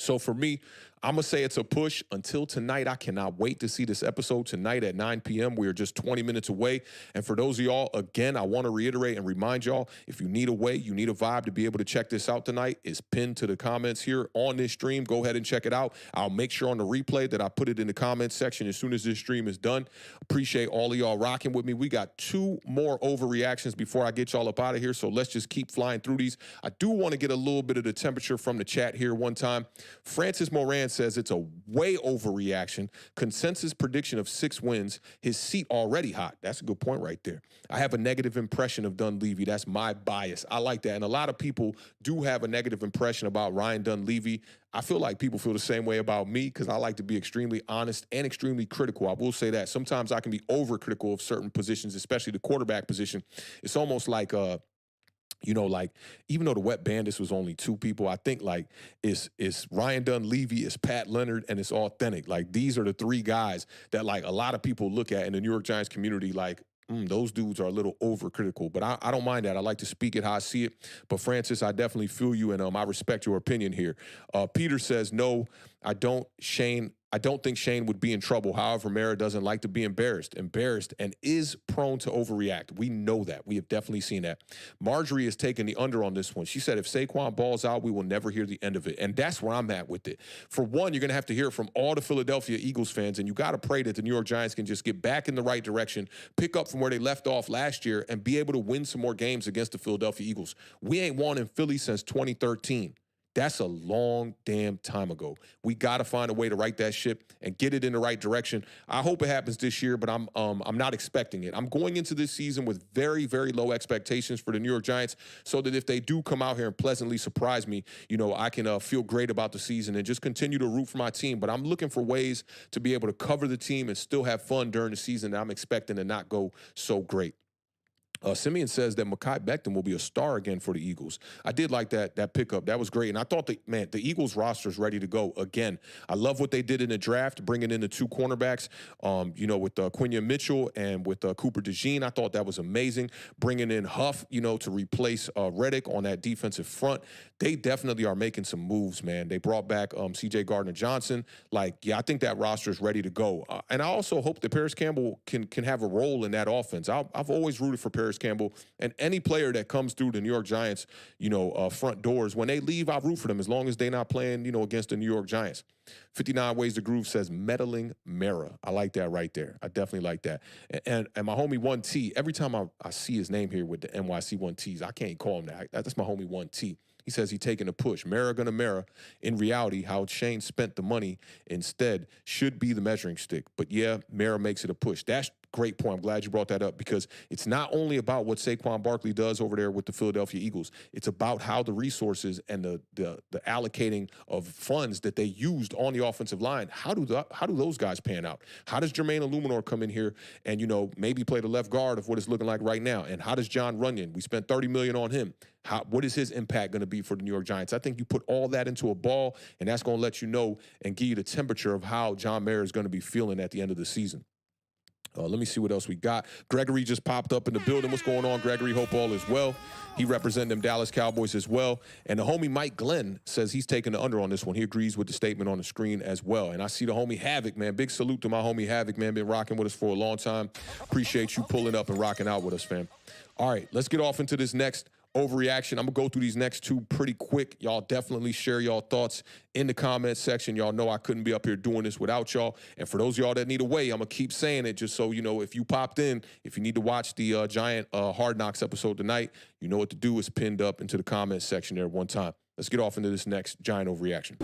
So for me, I'm going to say it's a push until tonight. I cannot wait to see this episode tonight at 9 p.m. We are just 20 minutes away. And for those of y'all, again, I want to reiterate and remind y'all, if you need a way, you need a vibe to be able to check this out tonight, it's pinned to the comments here on this stream. Go ahead and check it out. I'll make sure on the replay that I put it in the comments section as soon as this stream is done. Appreciate all of y'all rocking with me. We got 2 more overreactions before I get y'all up out of here, so let's just keep flying through these. I do want to get a little bit of the temperature from the chat here one time. Francis Moran says it's a way overreaction. Consensus prediction of 6 wins. His seat already hot. That's a good point right there. I have a negative impression of Dunleavy. That's my bias. I like that. And a lot of people do have a negative impression about Ryan Dunleavy. I feel like people feel the same way about me because I like to be extremely honest and extremely critical. I will say that. Sometimes I can be overcritical of certain positions, especially the quarterback position. It's almost like even though the Wet Bandits was only 2 people, I think it's Ryan Dunleavy, it's Pat Leonard, and it's Authentic. Like, these are the 3 guys that a lot of people look at in the New York Giants community those dudes are a little overcritical. But I don't mind that. I like to speak it how I see it. But Francis, I definitely feel you, and I respect your opinion here. Peter says, no, I don't. Shane I don't think Shane would be in trouble. However, Mara doesn't like to be embarrassed, and is prone to overreact. We know that. We have definitely seen that. Marjorie has taken the under on this one. She said if Saquon balls out, we will never hear the end of it. And that's where I'm at with it. For one, you're going to have to hear it from all the Philadelphia Eagles fans, and you got to pray that the New York Giants can just get back in the right direction, pick up from where they left off last year, and be able to win some more games against the Philadelphia Eagles. We ain't won in Philly since 2013. That's a long damn time ago. We got to find a way to right that ship and get it in the right direction. I hope it happens this year, but I'm not expecting it. I'm going into this season with very, very low expectations for the New York Giants, so that if they do come out here and pleasantly surprise me, I can feel great about the season and just continue to root for my team. But I'm looking for ways to be able to cover the team and still have fun during the season that I'm expecting to not go so great. Simeon says that Mekhi Becton will be a star again for the Eagles. I did like that pickup. That was great. And I thought the Eagles roster is ready to go again. I love what they did in the draft, bringing in the two cornerbacks, with Quinyon Mitchell and with Cooper DeJean. I thought that was amazing. Bringing in Huff, to replace Reddick on that defensive front. They definitely are making some moves, man. They brought back C.J. Gardner-Johnson. I think that roster is ready to go. And I also hope that Paris Campbell can have a role in that offense. I've always rooted for Paris Campbell, and any player that comes through the New York Giants, front doors, when they leave, I'll root for them as long as they're not playing, against the New York Giants. 59 Ways to Groove says meddling Mara. I like that right there. I definitely like that. And my homie 1T, every time I see his name here with the NYC 1Ts, I can't call him that. That's my homie 1T. He says he's taking a push. Mara gonna Mara. In reality, how Shane spent the money instead should be the measuring stick. But yeah, Mara makes it a push. That's great point. I'm glad you brought that up, because it's not only about what Saquon Barkley does over there with the Philadelphia Eagles. It's about how the resources and the allocating of funds that they used on the offensive line, how do those guys pan out? How does Jermaine Illuminor come in here and maybe play the left guard of what it's looking like right now? And how does John Runyon? We spent $30 million on him. What is his impact going to be for the New York Giants? I think you put all that into a ball, and that's going to let you know and give you the temperature of how John Mara is going to be feeling at the end of the season. Let me see what else we got. Gregory just popped up in the building. What's going on, Gregory? Hope all is well. He representing them Dallas Cowboys as well. And the homie Mike Glenn says he's taking the under on this one. He agrees with the statement on the screen as well. And I see the homie Havoc, man. Big salute to my homie Havoc, man. Been rocking with us for a long time. Appreciate you pulling up and rocking out with us, fam. All right, let's get off into this next overreaction. I'm going to go through these next two pretty quick. Y'all definitely share y'all thoughts in the comment section. Y'all know I couldn't be up here doing this without y'all. And for those of y'all that need a way, I'm going to keep saying it just so if you popped in, if you need to watch the Giant Hard Knocks episode tonight, you know what to do. Is pinned up into the comment section there one time. Let's get off into this next Giant overreaction.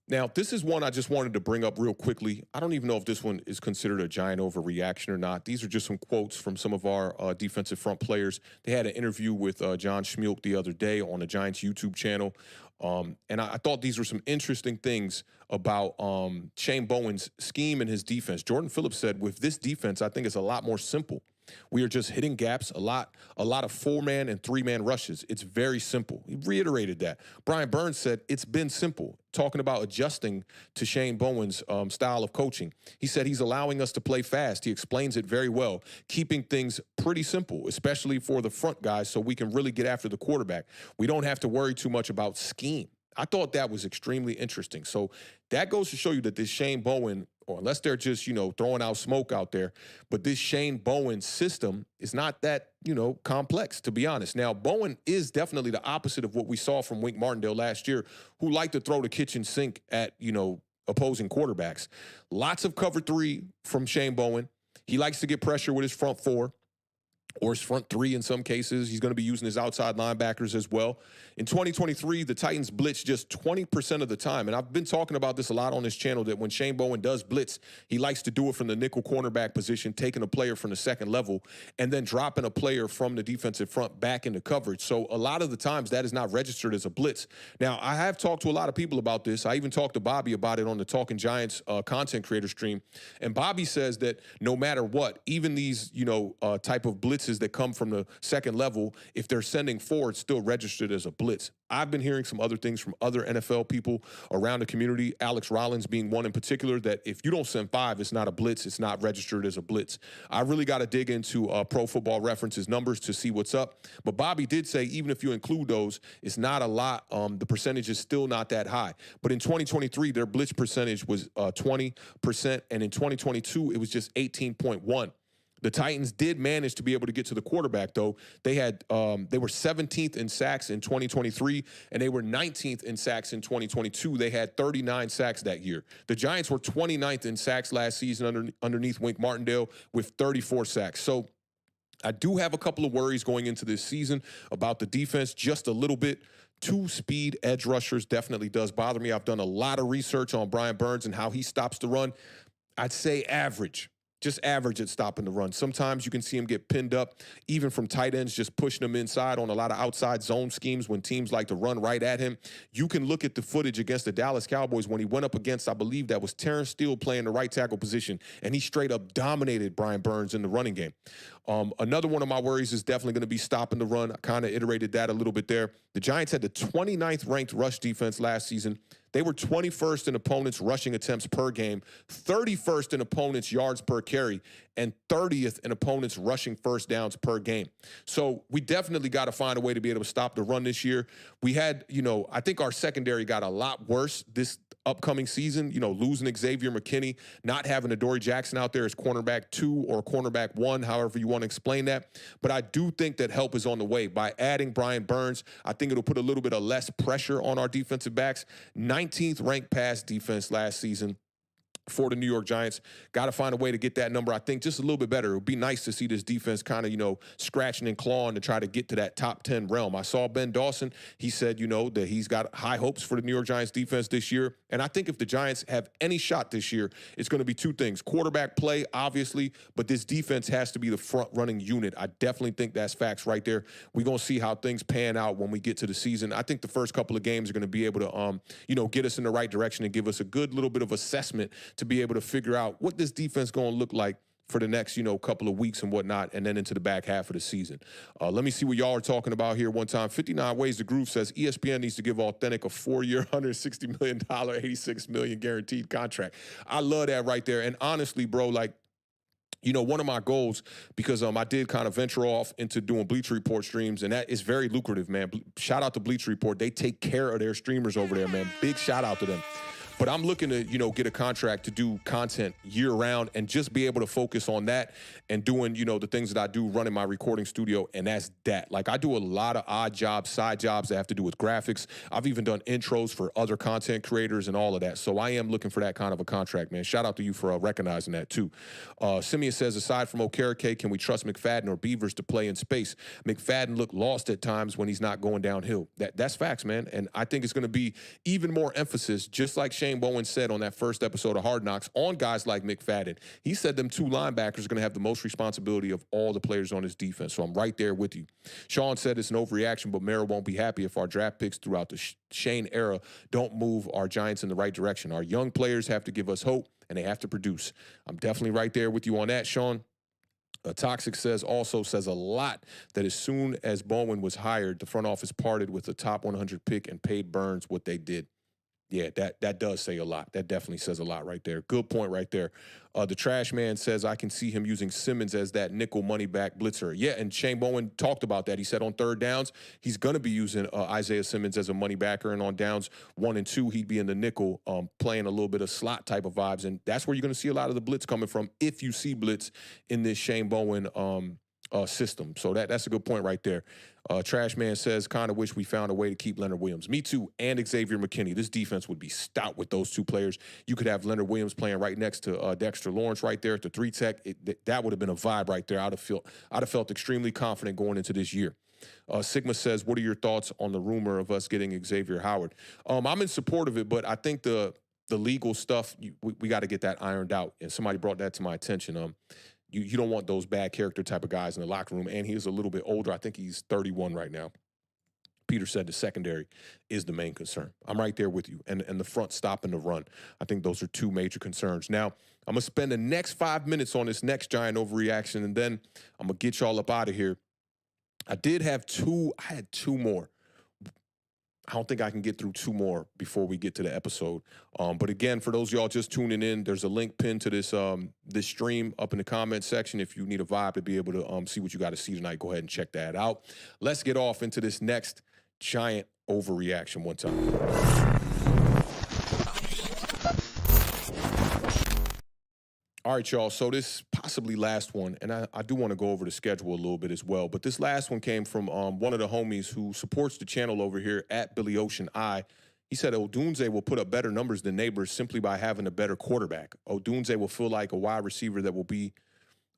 Now, this is one I just wanted to bring up real quickly. I don't even know if this one is considered a Giant overreaction or not. These are just some quotes from some of our defensive front players. They had an interview with John Schmuelk the other day on the Giants YouTube channel. And I thought these were some interesting things about Shane Bowen's scheme and his defense. Jordan Phillips said, with this defense, I think it's a lot more simple. We are just hitting gaps, a lot of four-man and three-man rushes. It's very simple. He reiterated that. Brian Burns said it's been simple, talking about adjusting to Shane Bowen's style of coaching. He said he's allowing us to play fast. He explains it very well, keeping things pretty simple, especially for the front guys, so we can really get after the quarterback. We don't have to worry too much about scheme. I thought that was extremely interesting. So that goes to show you that this Shane Bowen, or unless they're just, throwing out smoke out there, but this Shane Bowen system is not that, complex, to be honest. Now, Bowen is definitely the opposite of what we saw from Wink Martindale last year, who liked to throw the kitchen sink at, opposing quarterbacks. Lots of cover three from Shane Bowen. He likes to get pressure with his front four, or his front three in some cases. He's going to be using his outside linebackers as well. In 2023, the Titans blitz just 20% of the time. And I've been talking about this a lot on this channel, that when Shane Bowen does blitz, he likes to do it from the nickel cornerback position, taking a player from the second level, and then dropping a player from the defensive front back into coverage. So a lot of the times that is not registered as a blitz. Now, I have talked to a lot of people about this. I even talked to Bobby about it on the Talking Giants content creator stream. And Bobby says that no matter what, even these, type of blitz blitzes that come from the second level, if they're sending 4, it's still registered as a blitz. I've been hearing some other things from other NFL people around the community, Alex Rollins being one in particular, that if you don't send 5, it's not a blitz. It's not registered as a blitz. I really got to dig into Pro Football Reference's numbers to see what's up. But Bobby did say even if you include those, it's not a lot. The percentage is still not that high. But in 2023, their blitz percentage was 20%, and in 2022, it was just 18.1%. The Titans did manage to be able to get to the quarterback, though. They were 17th in sacks in 2023, and they were 19th in sacks in 2022. They had 39 sacks that year. The Giants were 29th in sacks last season underneath Wink Martindale with 34 sacks. So I do have a couple of worries going into this season about the defense, just a little bit. 2 speed edge rushers definitely does bother me. I've done a lot of research on Brian Burns and how he stops the run. I'd say average. Just average at stopping the run. Sometimes you can see him get pinned up, even from tight ends, just pushing him inside on a lot of outside zone schemes when teams like to run right at him. You can look at the footage against the Dallas Cowboys when he went up against, I believe that was Terrence Steele playing the right tackle position, and he straight up dominated Brian Burns in the running game. Another one of my worries is definitely going to be stopping the run. I kind of iterated that a little bit there. The Giants had the 29th ranked rush defense last season. They were 21st in opponents' rushing attempts per game, 31st in opponents' yards per carry, and 30th in opponents' rushing first downs per game. So we definitely got to find a way to be able to stop the run this year. We had, I think our secondary got a lot worse this upcoming season, losing Xavier McKinney, not having Adoree Jackson out there as cornerback 2 or cornerback 1, however you want to explain that. But I do think that help is on the way. By adding Brian Burns, I think it'll put a little bit of less pressure on our defensive backs. 19th ranked pass defense last season for the New York Giants. Got to find a way to get that number, I think, just a little bit better. It would be nice to see this defense kind of, scratching and clawing to try to get to that top 10 realm. I saw Ben Dawson. He said, that he's got high hopes for the New York Giants defense this year. And I think if the Giants have any shot this year, it's going to be 2 things. Quarterback play, obviously, but this defense has to be the front-running unit. I definitely think that's facts right there. We're going to see how things pan out when we get to the season. I think the first couple of games are going to be able to, get us in the right direction and give us a good little bit of assessment to be able to figure out what this defense going to look like for the next, couple of weeks and whatnot, and then into the back half of the season. Let me see what y'all are talking about here one time. 59 Ways to Groove says ESPN needs to give Authentic a 4-year, $160 million, $86 million guaranteed contract. I love that right there. And honestly, bro, one of my goals, because I did kind of venture off into doing Bleacher Report streams, and that is very lucrative, man. Shout out to Bleacher Report. They take care of their streamers over there, man. Big shout out to them. But I'm looking to, get a contract to do content year-round and just be able to focus on that and doing, the things that I do running my recording studio, and that's that. Like, I do a lot of odd jobs, side jobs that have to do with graphics. I've even done intros for other content creators and all of that. So I am looking for that kind of a contract, man. Shout out to you for recognizing that, too. Simeon says, aside from Okereke, can we trust McFadden or Beavers to play in space? McFadden looked lost at times when he's not going downhill. That's facts, man. And I think it's going to be even more emphasis, just like Shane Bowen said on that first episode of Hard Knocks, on guys like McFadden. He said them 2 linebackers are going to have the most responsibility of all the players on his defense. So I'm right there with you. Sean said it's an overreaction, but Mara won't be happy if our draft picks throughout the Shane era don't move our Giants in the right direction. Our young players have to give us hope, and they have to produce. I'm definitely right there with you on that, Sean. Toxic says a lot that as soon as Bowen was hired, the front office parted with the top 100 pick and paid Burns what they did. Yeah, that does say a lot. That definitely says a lot right there. Good point right there. The Trash Man says, I can see him using Simmons as that nickel money back blitzer. Yeah, and Shane Bowen talked about that. He said on third downs, he's going to be using Isaiah Simmons as a money backer, and on downs 1 and 2, he'd be in the nickel playing a little bit of slot type of vibes. And that's where you're going to see a lot of the blitz coming from if you see blitz in this Shane Bowen system. So that's a good point right there. Trash Man says, kind of wish we found a way to keep Leonard Williams. Me too, and Xavier McKinney. This defense would be stout with those 2 players. You could have Leonard Williams playing right next to Dexter Lawrence right there at the 3-tech. That would have been a vibe right there. I'd have felt extremely confident going into this year. Sigma says, what are your thoughts on the rumor of us getting Xavier Howard? I'm in support of it, but I think the legal stuff, we got to get that ironed out. And somebody brought that to my attention. You don't want those bad character type of guys in the locker room. And he is a little bit older. I think he's 31 right now. Peter said, the secondary is the main concern. I'm right there with you. And the front stopping the run. I think those are two major concerns. Now, I'm going to spend the next 5 minutes on this next giant overreaction, and then I'm going to get y'all up out of here. I had two more. I don't think I can get through two more before we get to the episode. But again, for those of y'all just tuning in, there's a link pinned to this this stream up in the comment section. If you need a vibe to be able to see what you got to see tonight, go ahead and check that out. Let's get off into this next giant overreaction one time. All right, y'all, so this possibly last one, and I do want to go over the schedule a little bit as well, but this last one came from one of the homies who supports the channel over here, at Billy Ocean I. He said Odunze will put up better numbers than Neighbors simply by having a better quarterback. Odunze will feel like a wide receiver that will be,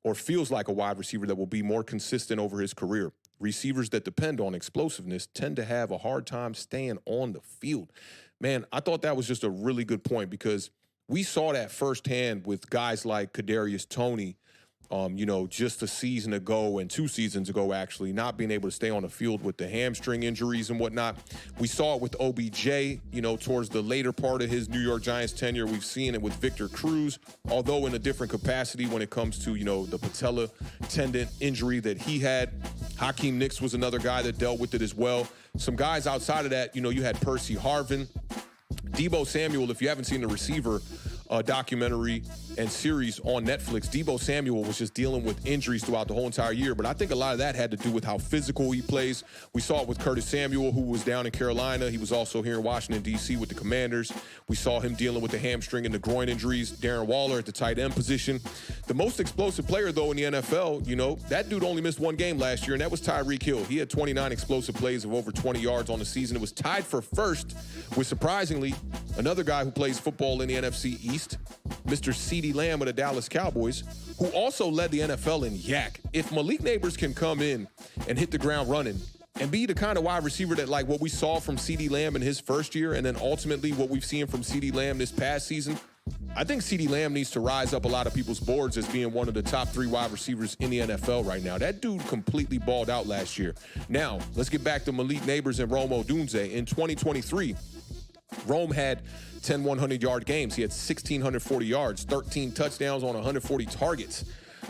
or feels like a wide receiver that will be more consistent over his career. Receivers that depend on explosiveness tend to have a hard time staying on the field. Man, I thought that was just a really good point, because we saw that firsthand with guys like Kadarius Toney, just a season ago and 2 seasons ago, actually, not being able to stay on the field with the hamstring injuries and whatnot. We saw it with OBJ, towards the later part of his New York Giants tenure. We've seen it with Victor Cruz, although in a different capacity when it comes to, the patella tendon injury that he had. Hakeem Nicks was another guy that dealt with it as well. Some guys outside of that, you had Percy Harvin. Deebo Samuel, if you haven't seen the receiver documentary and series on Netflix, Deebo Samuel was just dealing with injuries throughout the whole entire year. But I think a lot of that had to do with how physical he plays. We saw it with Curtis Samuel, who was down in Carolina. He was also here in Washington, D.C. with the Commanders. We saw him dealing with the hamstring and the groin injuries. Darren Waller at the tight end position. The most explosive player, though, in the NFL, that dude only missed 1 game last year, and that was Tyreek Hill. He had 29 explosive plays of over 20 yards on the season. It was tied for first with, surprisingly, another guy who plays football in the NFC East, Mr. CeeDee Lamb of the Dallas Cowboys, who also led the NFL in yak. If Malik Neighbors can come in and hit the ground running and be the kind of wide receiver that, like what we saw from CeeDee Lamb in his first year, and then ultimately what we've seen from CeeDee Lamb this past season, I think CeeDee Lamb needs to rise up a lot of people's boards as being one of the top 3 wide receivers in the NFL right now. That dude completely balled out last year. Now, let's get back to Malik Neighbors and Rome Odunze. In 2023, Rome had 10 100-yard games. He had 1,640 yards, 13 touchdowns on 140 targets.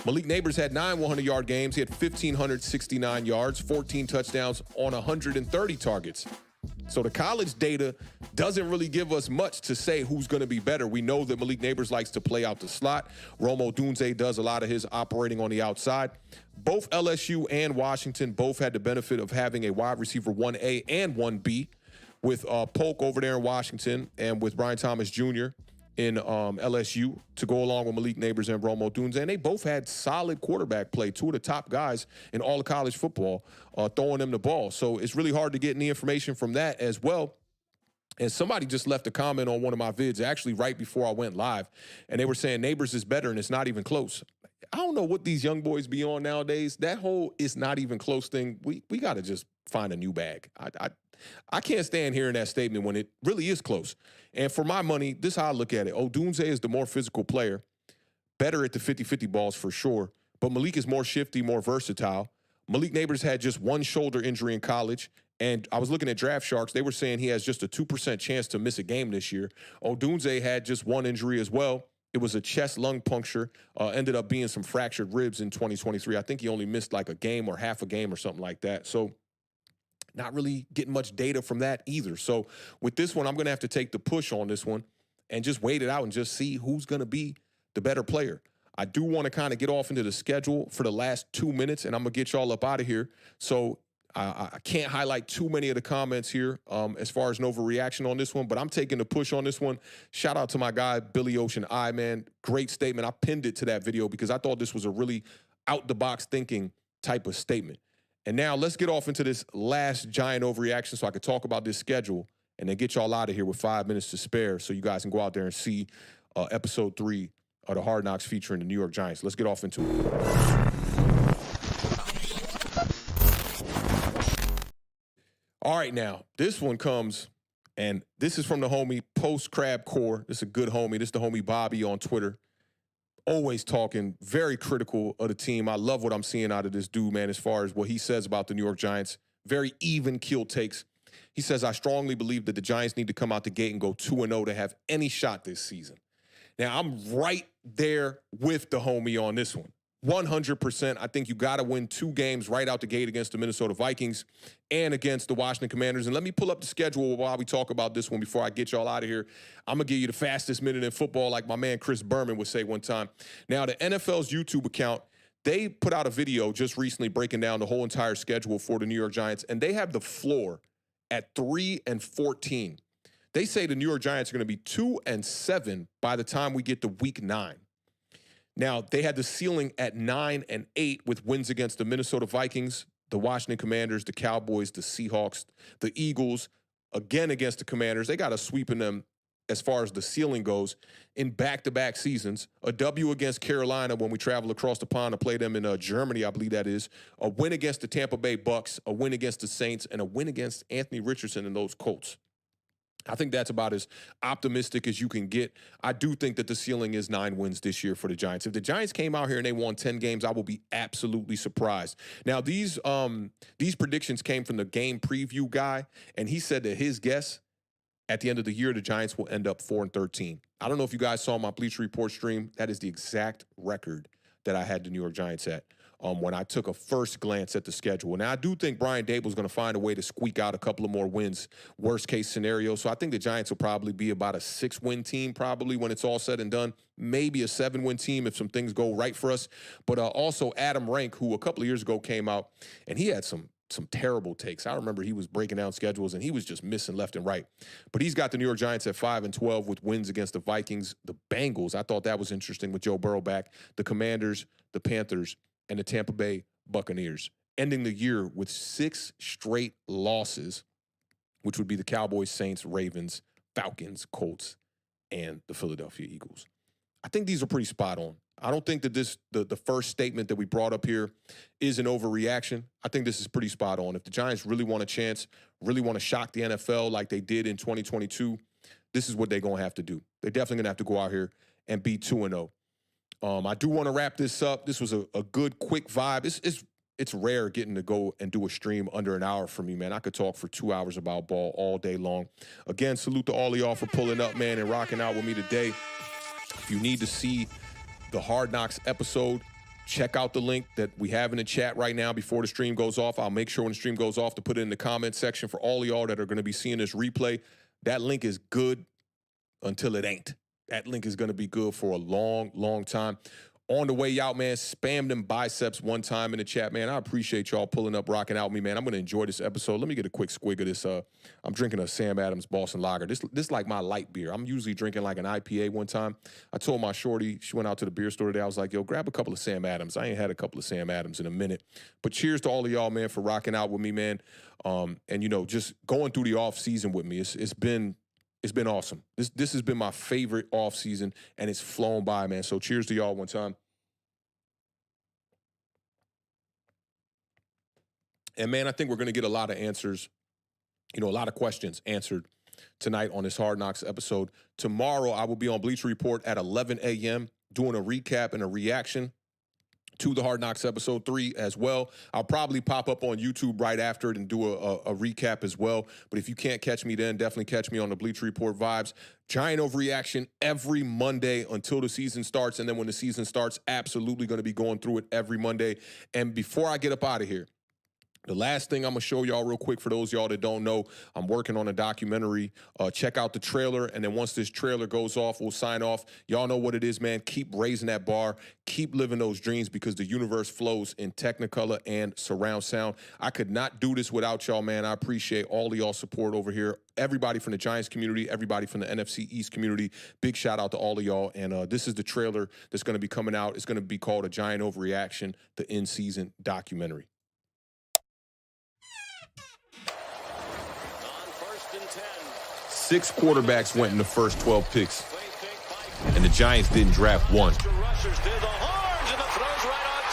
Malik Neighbors had 9 100-yard games. He had 1,569 yards, 14 touchdowns on 130 targets. So the college data doesn't really give us much to say who's going to be better. We know that Malik Neighbors likes to play out the slot. Rome Odunze does a lot of his operating on the outside. Both LSU and Washington both had the benefit of having a wide receiver 1A and 1B, with Polk over there in Washington and with Brian Thomas Jr. in LSU to go along with Malik Neighbors and Rome Odunze. And they both had solid quarterback play, 2 of the top guys in all of college football throwing them the ball. So it's really hard to get any information from that as well. And somebody just left a comment on one of my vids, actually right before I went live, and they were saying Neighbors is better and it's not even close. I don't know what these young boys be on nowadays. That whole "it's not even close" thing, we got to just find a new bag. I can't stand hearing that statement when it really is close. And for my money, this is how I look at it. Odunze is the more physical player, better at the 50-50 balls for sure, but Malik is more shifty, more versatile. Malik Neighbors had just 1 shoulder injury in college, and I was looking at Draft Sharks. They were saying he has just a 2% chance to miss a game this year. Odunze had just 1 injury as well. It was a chest lung puncture, ended up being some fractured ribs in 2023. I think he only missed like a game or half a game or something like that. So not really getting much data from that either. So with this one, I'm going to have to take the push on this one and just wait it out and just see who's going to be the better player. I do want to kind of get off into the schedule for the last 2 minutes, and I'm going to get y'all up out of here. So I can't highlight too many of the comments here as far as an overreaction on this one, but I'm taking the push on this one. Shout out to my guy, Billy Ocean I, man. Great statement. I pinned it to that video because I thought this was a really out-the-box thinking type of statement. And now let's get off into this last giant overreaction so I could talk about this schedule and then get y'all out of here with 5 minutes to spare so you guys can go out there and see episode 3 of the Hard Knocks featuring the New York Giants. Let's get off into it. All right, now, this one comes, and this is from the homie Post Crab Core. This is a good homie. This is the homie Bobby on Twitter. Always talking, very critical of the team. I love what I'm seeing out of this dude, man, as far as what he says about the New York Giants. Very even keel takes. He says, I strongly believe that the Giants need to come out the gate and go 2-0 to have any shot this season. Now, I'm right there with the homie on this one. 100%. I think you got to win 2 games right out the gate against the Minnesota Vikings and against the Washington Commanders. And let me pull up the schedule while we talk about this one before I get y'all out of here. I'm going to give you the fastest minute in football, like my man Chris Berman would say one time. Now, the NFL's YouTube account, they put out a video just recently breaking down the whole entire schedule for the New York Giants, and they have the floor at 3-14. They say the New York Giants are going to be 2-7 by the time we get to week 9. Now, they had the ceiling at 9-8 with wins against the Minnesota Vikings, the Washington Commanders, the Cowboys, the Seahawks, the Eagles, again against the Commanders. They got a sweep in them as far as the ceiling goes in back-to-back seasons. A W against Carolina when we travel across the pond to play them in Germany, I believe that is. A win against the Tampa Bay Bucks, a win against the Saints, and a win against Anthony Richardson and those Colts. I think that's about as optimistic as you can get. I do think that the ceiling is 9 wins this year for the Giants. If the Giants came out here and they won 10 games, I will be absolutely surprised. Now, these predictions came from the game preview guy, and he said that his guess at the end of the year, the Giants will end up 4-13. I don't know if you guys saw my Bleacher Report stream. That is the exact record that I had the New York Giants at when I took a first glance at the schedule. Now, I do think Brian Daboll's going to find a way to squeak out a couple of more wins, worst-case scenario. So I think the Giants will probably be about a 6-win team probably when it's all said and done, maybe a 7-win team if some things go right for us. But also Adam Rank, who a couple of years ago came out, and he had some terrible takes. I remember he was breaking down schedules, and he was just missing left and right. But he's got the New York Giants at 5-12 with wins against the Vikings, the Bengals. I thought that was interesting with Joe Burrow back. The Commanders, the Panthers, and the Tampa Bay Buccaneers, ending the year with 6 straight losses, which would be the Cowboys, Saints, Ravens, Falcons, Colts, and the Philadelphia Eagles. I think these are pretty spot on. I don't think that the first statement that we brought up here is an overreaction. I think this is pretty spot on. If the Giants really want a chance, really want to shock the NFL like they did in 2022, this is what they're going to have to do. They're definitely going to have to go out here and be 2-0. I do want to wrap this up. This was a good, quick vibe. It's rare getting to go and do a stream under an hour for me, man. I could talk for 2 hours about ball all day long. Again, salute to all of y'all for pulling up, man, and rocking out with me today. If you need to see the Hard Knocks episode, check out the link that we have in the chat right now before the stream goes off. I'll make sure when the stream goes off to put it in the comment section for all of y'all that are going to be seeing this replay. That link is good until it ain't. That link is going to be good for a long, long time. On the way out, man, spam them biceps one time in the chat, man. I appreciate y'all pulling up, rocking out with me, man. I'm going to enjoy this episode. Let me get a quick swig of this. I'm drinking a Sam Adams Boston Lager. This like my light beer. I'm usually drinking like an IPA one time. I told my shorty, she went out to the beer store today. I was like, yo, grab a couple of Sam Adams. I ain't had a couple of Sam Adams in a minute. But cheers to all of y'all, man, for rocking out with me, man. And, you know, just going through the off season with me. It's been awesome. This has been my favorite off season, and it's flown by, man. So cheers to y'all one time. And, man, I think we're going to get a lot of answers, a lot of questions answered tonight on this Hard Knocks episode. Tomorrow, I will be on Bleacher Report at 11 a.m. doing a recap and a reaction to the Hard Knocks episode 3 as well. I'll probably pop up on YouTube right after it and do a recap as well. But if you can't catch me then, definitely catch me on the Bleacher Report vibes. Giant Overreaction every Monday until the season starts. And then when the season starts, absolutely going to be going through it every Monday. And before I get up out of here, the last thing I'm going to show y'all real quick for those y'all that don't know, I'm working on a documentary. Check out the trailer, and then once this trailer goes off, we'll sign off. Y'all know what it is, man. Keep raising that bar. Keep living those dreams because the universe flows in Technicolor and surround sound. I could not do this without y'all, man. I appreciate all of y'all's support over here. Everybody from the Giants community, everybody from the NFC East community, big shout out to all of y'all. And this is the trailer that's going to be coming out. It's going to be called A Giant Overreaction, the in-season documentary. 6 quarterbacks went in the first 12 picks, and the Giants didn't draft one.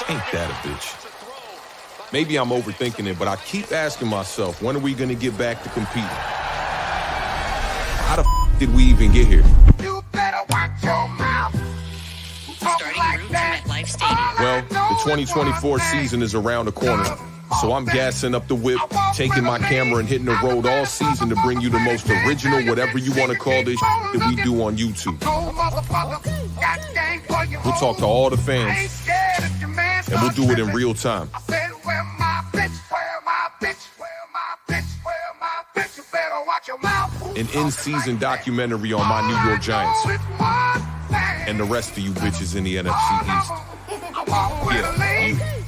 Ain't that a bitch? Maybe I'm overthinking it, but I keep asking myself, when are we going to get back to competing? How the did we even get here? You better watch your mouth. Starting route to MetLife Stadium. Well, the 2024 season is around the corner, So I'm gassing up the whip, taking my camera and hitting the road all season to bring you the most original, whatever you want to call this, that we do on YouTube. We'll talk to all the fans, and we'll do it in real time. An in-season documentary on my New York Giants and the rest of you bitches in the NFC East. Yeah, you.